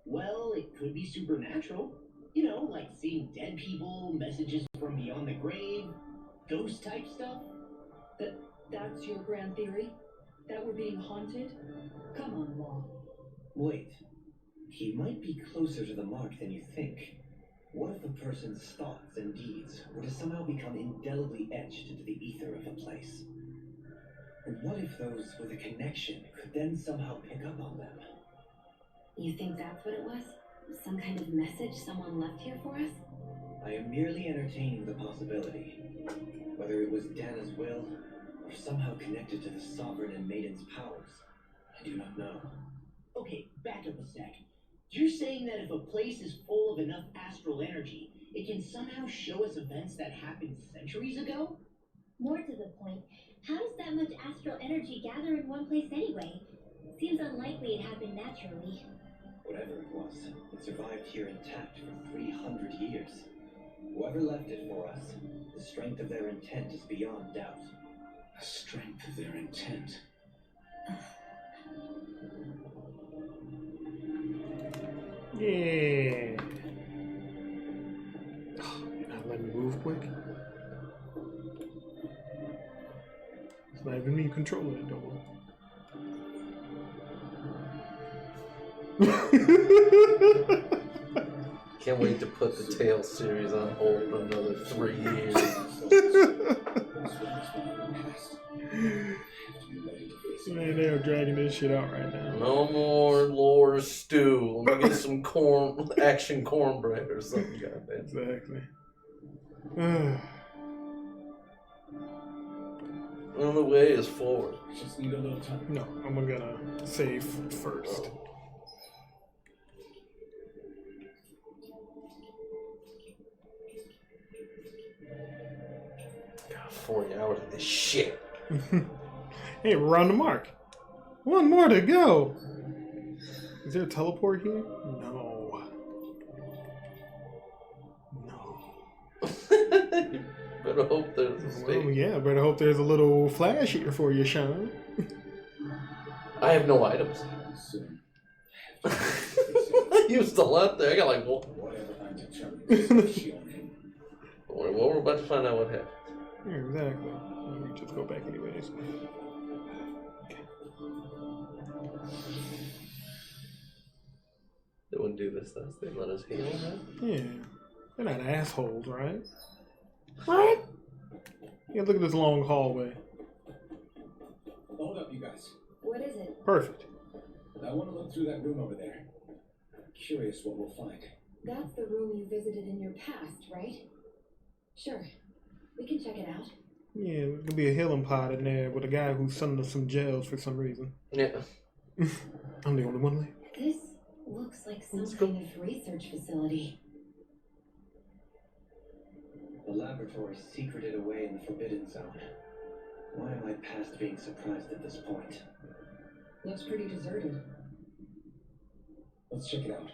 Well, it could be supernatural. You know, like seeing dead people, messages from beyond the grave, ghost type stuff. That's your grand theory? That we're being haunted? Come on, Law. Wait. He might be closer to the mark than you think. What if a person's thoughts and deeds were to somehow become indelibly etched into the ether of a place? And what if those with a connection could then somehow pick up on them? You think that's what it was? Some kind of message someone left here for us? I am merely entertaining the possibility. Whether it was Dana's will, or somehow connected to the Sovereign and Maiden's powers, I do not know. Okay, back up a sec. You're saying that if a place is full of enough astral energy, it can somehow show us events that happened centuries ago? More to the point, how does that much astral energy gather in one place anyway? Seems unlikely it happened naturally. Whatever it was, it survived here intact for 300 years. Whoever left it for us, the strength of their intent is beyond doubt. The strength of their intent. Yeah. You're not letting me move quick. It's not even me controlling it, don't worry. Can't wait to put the Tales series on hold for another 3 years. Most wonders from the past. I have to be ready to face Man, they're dragging this shit out right now. No more lore stew. Let me get some action cornbread or something. Goddamn. Exactly. On the way is forward. Just need a little time. No, I'm gonna save first. 40 hours of this shit. Hey, we're on the mark. One more to go. Is there a teleport here? No. Better hope there's a stage. Well, yeah, better hope there's a little flash here for you, Sean. I have no items. Soon. I used a lot there. I got like one. Whatever I'm determined to see on him. Well, we're about to find out what happened. Yeah, exactly. Let me just go back anyways. They wouldn't do this to us. They'd let us heal, man. Yeah. They're not assholes, right? Right? Yeah, look at this long hallway. Hold up, you guys. What is it? Perfect. I want to look through that room over there. I'm curious what we'll find. That's the room you visited in your past, right? Sure. We can check it out. Yeah, there could be a healing pod in there with a guy who's sending us some gels for some reason. Yeah. I'm the only one left. This looks like some Let's go. kind of research facility. The laboratory secreted away in the Forbidden Zone. Why am I past being surprised at this point? Looks pretty deserted. Let's check it out.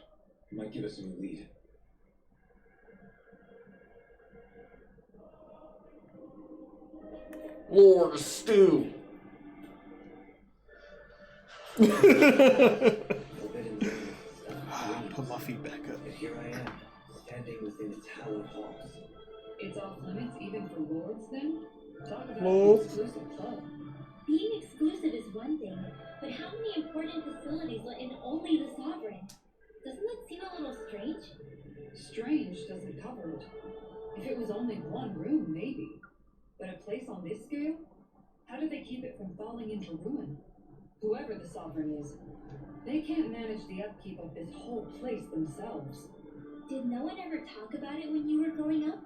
It might give us a new lead. Lord stew. Forbidden Zone is stuff Put my feet back up. Yet here I am, standing within its hallowed halls. It's off limits even for lords then? Talk about Lord. an exclusive club. Being exclusive is one thing, but how many important facilities let in only the Sovereign? Doesn't that seem a little strange? Strange doesn't cover it. If it was only one room, maybe. But a place on this scale? How do they keep it from falling into ruin? Whoever the Sovereign is, they can't manage the upkeep of this whole place themselves. Did no one ever talk about it when you were growing up?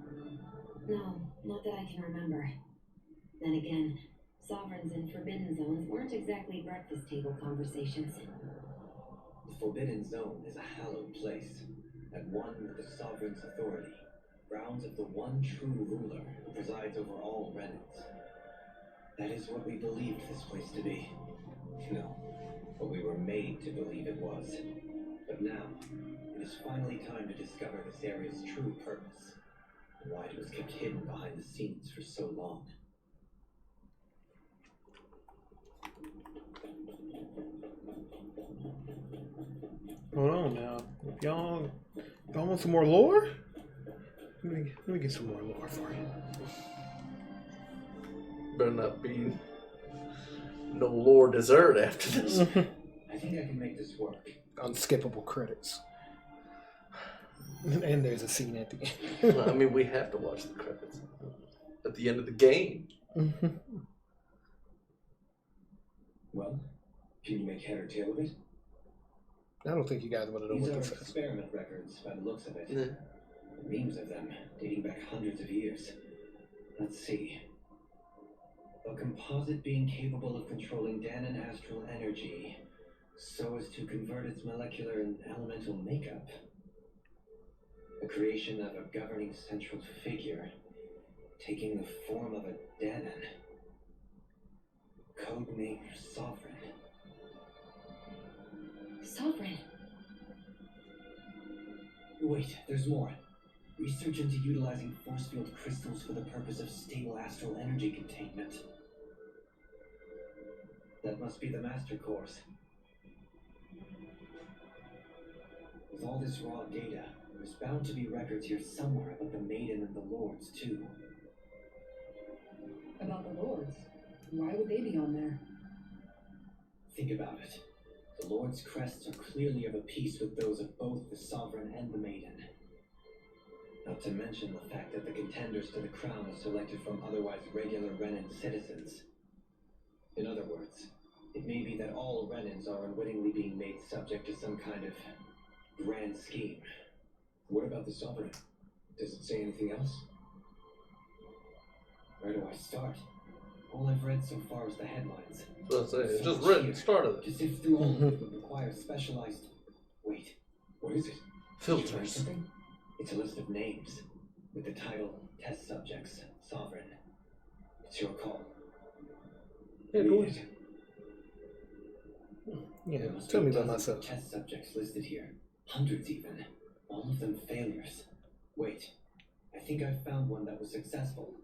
No, not that I can remember. Then again, sovereigns and forbidden zones weren't exactly breakfast table conversations. The Forbidden Zone is a hallowed place, at one with the Sovereign's authority, grounds of the one true ruler who presides over all Renans. That is what we believed this place to be. No, what we were made to believe it was. But now, it is finally time to discover this area's true purpose, and why it was kept hidden behind the scenes for so long. Hold on now. Y'all want some more lore? Let me get some more lore for you. Better not be no lore dessert after this. I think I can make this work. Unskippable credits. And there's a scene at the end. I mean, we have to watch the credits at the end of the game. Well, can you make head or tail of it? I don't think you guys want to know These what are this is. experiment records by the looks of it. Yeah. Memes of them dating back hundreds of years. Let's see. A composite being capable of controlling Danon astral energy so as to convert its molecular and elemental makeup. The creation of a governing central figure taking the form of a Danon. Codename Sovereign. Sovereign? Wait, there's more. Research into utilizing force field crystals for the purpose of stable astral energy containment. That must be the master course. With all this raw data, there's bound to be records here somewhere about the Maiden and the Lords, too. About the lords? Why would they be on there? Think about it. The Lord's crests are clearly of a piece with those of both the Sovereign and the Maiden. Not to mention the fact that the contenders to the crown are selected from otherwise regular Renan citizens. In other words, It may be that all Renans are unwittingly being made subject to some kind of grand scheme. What about the Sovereign? Does it say anything else? Where do I start? All I've read so far is the headlines. Let's say it's So just much written. here. Started To it. sift through all of it would require specialized... Wait, What is it? Did you learn Filters. something? it's a list of names with the title Test Subjects, Sovereign. It's your call. Yeah, go Read ahead. it. Yeah, There must tell be me about dozens of myself. test subjects listed here. Hundreds even. All of them failures. Wait, I think I found one that was successful.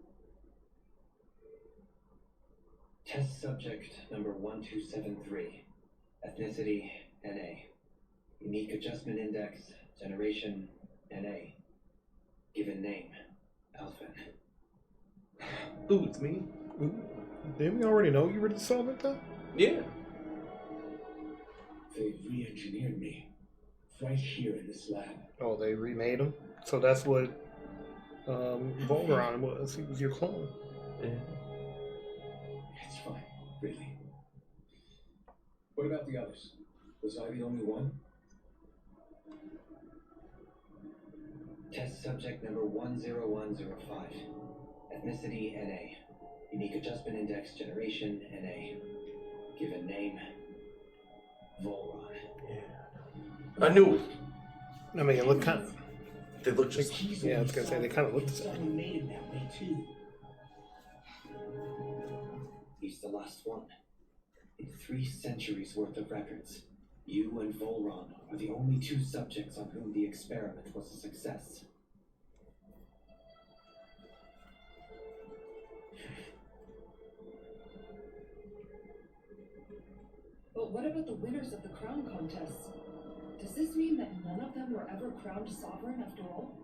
Test subject number 1273. Ethnicity, NA. Unique adjustment index, generation, NA. Given name, Alphen. Ooh, it's me. Ooh, didn't we already know you were the solvent though? Yeah. They re-engineered me. Right here in this lab. Oh, they remade him. So that's what Volgaron was. He was your clone. Yeah. It's fine, really. What about the others? Was I the only one? Test subject number 10105. Ethnicity, NA. Unique adjustment index, generation, NA. Given name, Volron. I knew it. I mean, it looked kind of. They look just. He's Yeah, I was only gonna say, they kinda look the solved. same. Someone made him that way too. He's the last one. In 3 centuries worth of records, you and Volron are the only 2 subjects on whom the experiment was a success. But what about the winners of the crown contests? Does this mean that none of them were ever crowned sovereign after all?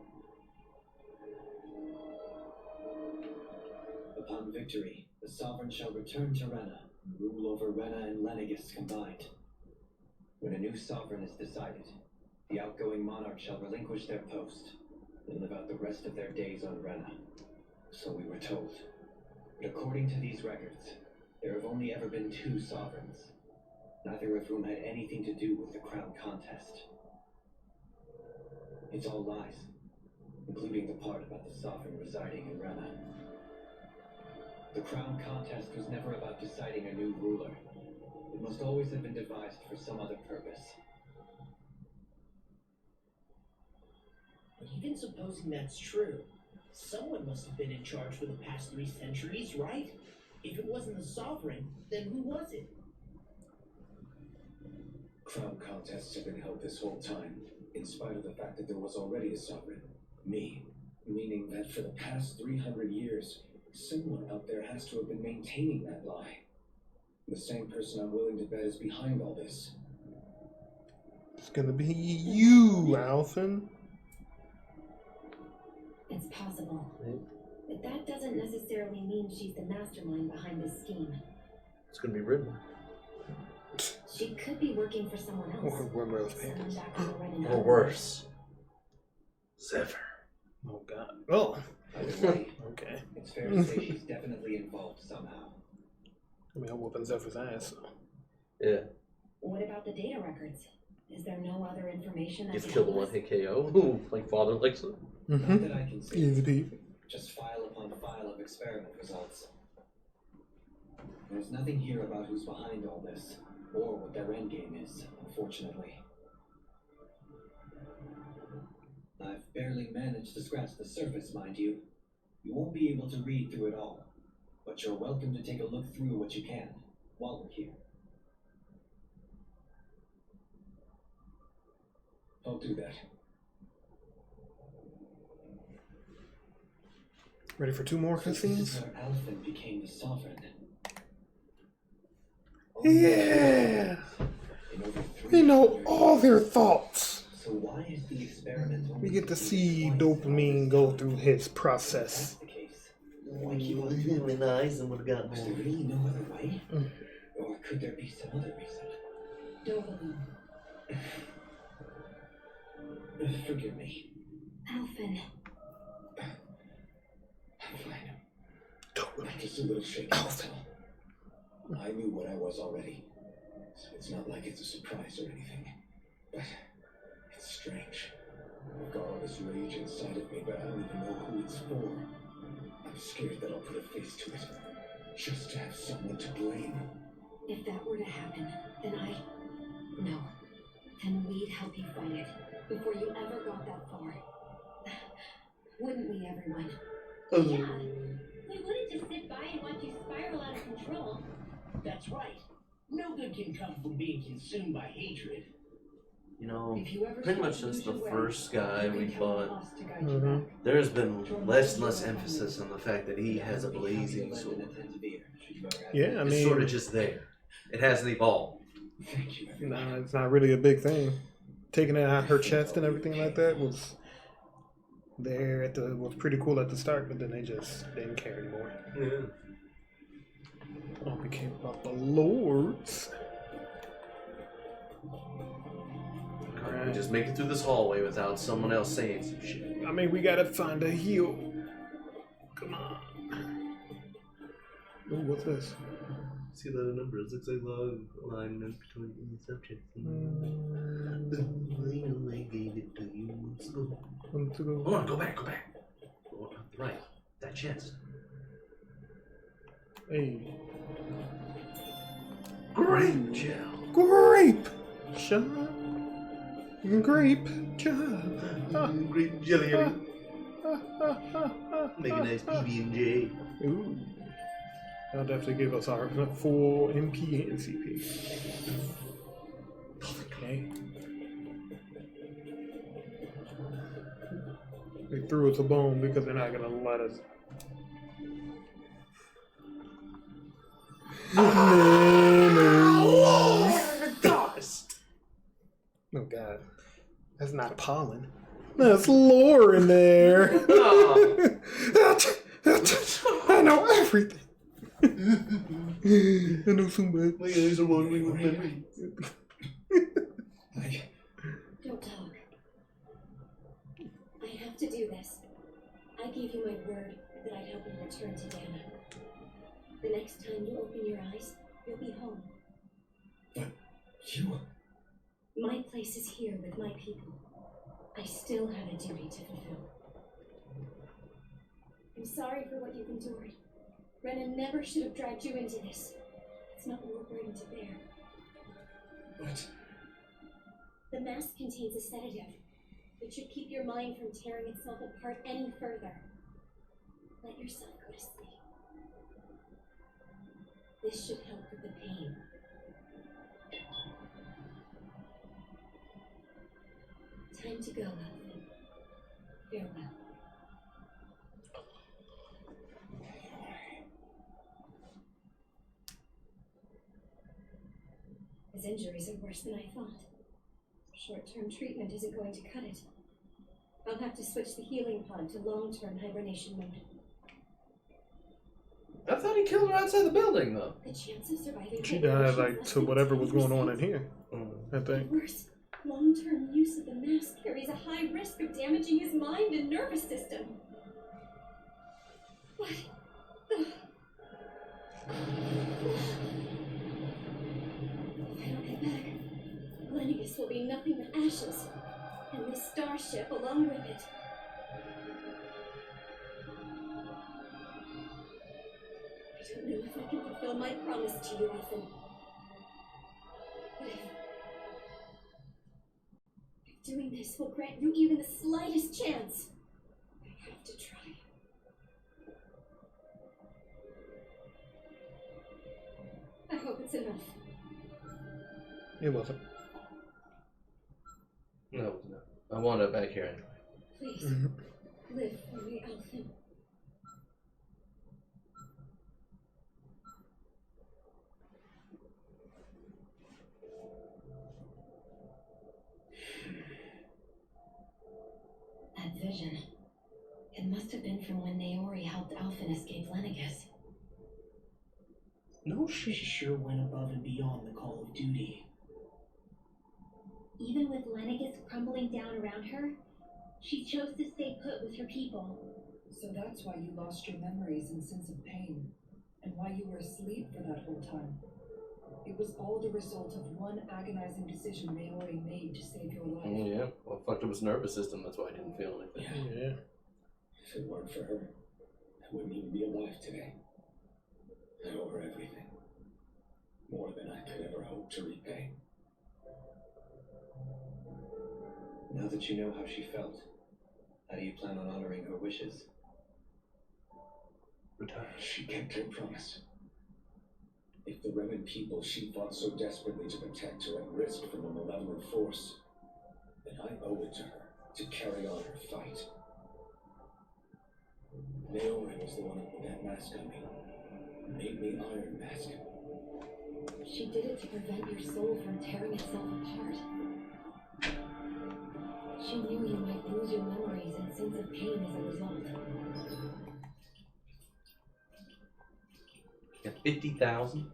Upon victory, the sovereign shall return to Rena, rule over Rena and Lenegis combined. When a new sovereign is decided, the outgoing monarch shall relinquish their post and live out the rest of their days on Rena. So we were told. But according to these records, there have only ever been 2 sovereigns, neither of whom had anything to do with the crown contest. It's all lies, including the part about the sovereign residing in Rena. The crown contest was never about deciding a new ruler. It must always have been devised for some other purpose. Even supposing that's true, someone must have been in charge for the past 3 centuries, right? If it wasn't the sovereign, then who was it? Crown contests have been held this whole time, in spite of the fact that there was already a sovereign. Me. Meaning that for the past 300 years, someone out there has to have been maintaining that lie. The same person I'm willing to bet is behind all this. It's gonna be you, Alphen. It's possible. Yeah. But that doesn't necessarily mean she's the mastermind behind this scheme. It's gonna be written. She could be working for someone else. Or Rumrose Someone Papers. back on the Renan Or worse. Zephyr. Oh god. Oh, Either way, okay. it's fair to say she's definitely involved somehow. I mean, I'm whooping Zephyr's ass. So. Yeah. What about the data records? Is there no other information that He's can killed the help one us? hit KO. Ooh, like father likes it. Not Mm-hmm. that I can see. Easy peasy. Just file upon file of experiment results. There's nothing here about who's behind all this, or what their endgame is, unfortunately. I've barely managed to scratch the surface, mind you. You won't be able to read through it all, but you're welcome to take a look through what you can, while we're here. I'll do that. Ready for 2 more So this cutscenes? is where Alphen became the sovereign. Yeah! In over We know 300 all their years. thoughts. So why is the experiment only We get to repeated see twice dopamine in go all this through time? his If process. that's the case, why keep on doing it? My eyes and would have gotten Was there more. really no other way? Or could there be some other reason? Dopamine. Forgive me. Alphen, I'm fine. I'm just a little shaky, that's all. I knew what I was already. So it's not like it's a surprise or anything. But it's strange. I've got all this rage inside of me, but I don't even know who it's for. I'm scared that I'll put a face to it. Just to have someone to blame. If that were to happen, then No. Then we'd help you fight it before you ever got that far. Wouldn't we, everyone? Yeah. We wouldn't just sit by and watch you spiral out of control. That's right. No good can come from being consumed by hatred. You know, If you ever pretty start much to since lose the your way, first guy you we can count on fought, us to guide you back. there's been less and less emphasis on the fact that he has a blazing sword. Yeah, I It's mean, sort of just there. It hasn't evolved. Thank you, everyone. nah, it's not really a big thing. Taking it out her chest and everything like that was was pretty cool at the start, but then they just didn't care anymore. Yeah. All became about the lords. We just make it through this hallway without someone else saying some shit. I mean, we gotta find a heel. Come on. Ooh, what's this? See that numbers? Looks like log alignment between the subjects. I gave it to you. Want to go? Hold on, go back. Go on the right. That chest. Hey. Grape gel. Grape! Shut up. Grape gel. Grape jelly. Make a nice PB&J. Ooh. That'll definitely give us our full MP and CP. Okay. They threw us a bone because they're not gonna let us. Dust. Oh god. That's not pollen. That's lore in there. I know everything. I know so much. My eyes are watering with memory. Don't talk. I have to do this. I gave you my word that I'd help you return to Dana. The next time you open your eyes, you'll be home. You? My place is here with my people. I still have a duty to fulfill. I'm sorry for what you've endured. Renan never should have dragged you into this. It's not your burden to bear. But The mask contains a sedative. It should keep your mind from tearing itself apart any further. Let yourself go to sleep. This should help with the pain. Time to go, Alvin. Farewell. His injuries are worse than I thought. Short-term treatment isn't going to cut it. I'll have to switch the healing pod to long-term hibernation mode. I thought he killed her outside the building, though. The chance of surviving She hibernation died like less to than whatever was going on 10%. in here. I think. Worse, long-term use of the mask carries a high risk of damaging his mind and nervous system. What? Ugh. If I don't get back, Lennigus will be nothing but ashes, and this starship along with it. I don't know if I can fulfill my promise to you, Ethan. But if doing this will grant you even the slightest chance, I have to try. I hope it's enough. It wasn't. No. I want it back here anyway. Please, live for me, Alvin. That vision. It must have been from when Naori helped Alvin escape Lennigus. No She sure went above and beyond the call of duty. Even with Lennigus crumbling down around her, she chose to stay put with her people. So that's why you lost your memories and sense of pain, and why you were asleep for that whole time. It was all the result of one agonizing decision Maori made to save your life. Oh, yeah. Well, fucked up his nervous system. That's why I didn't feel anything. Yeah. If it weren't for her, I wouldn't even be alive today. I owe her everything. More than I could ever hope to repay. Now that you know how she felt, how do you plan on honoring her wishes? Retire. She kept her promise. If the Revan people she fought so desperately to protect are at risk from a malevolent force, then I owe it to her to carry on her fight. Naomi was the one who put that mask on me. Made me Iron Mask. She did it to prevent your soul from tearing itself apart. She knew you might lose your memories and sense of pain as a result. Got 50,000.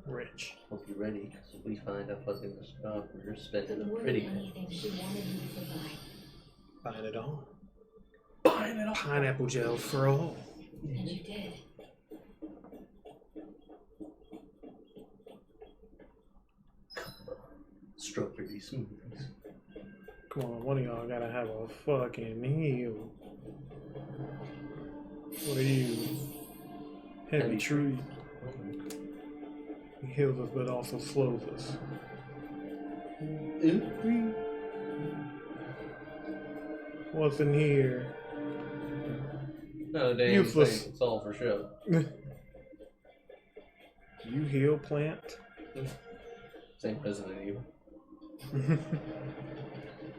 Rich. Hope you're ready, because if we find out fucking the stuff, we're spending But a more pretty than anything, she wanted you to survive. Buying it all. buying it all. Pineapple gel for all. And you did. Stroke pretty smooth. Come on, one of y'all gotta have a fucking heal. What are you? Heavy tree. He heals us but also slows us. What's in here? Not a damn Useless. thing. It's all for show. You heal plant? Same Resident Evil.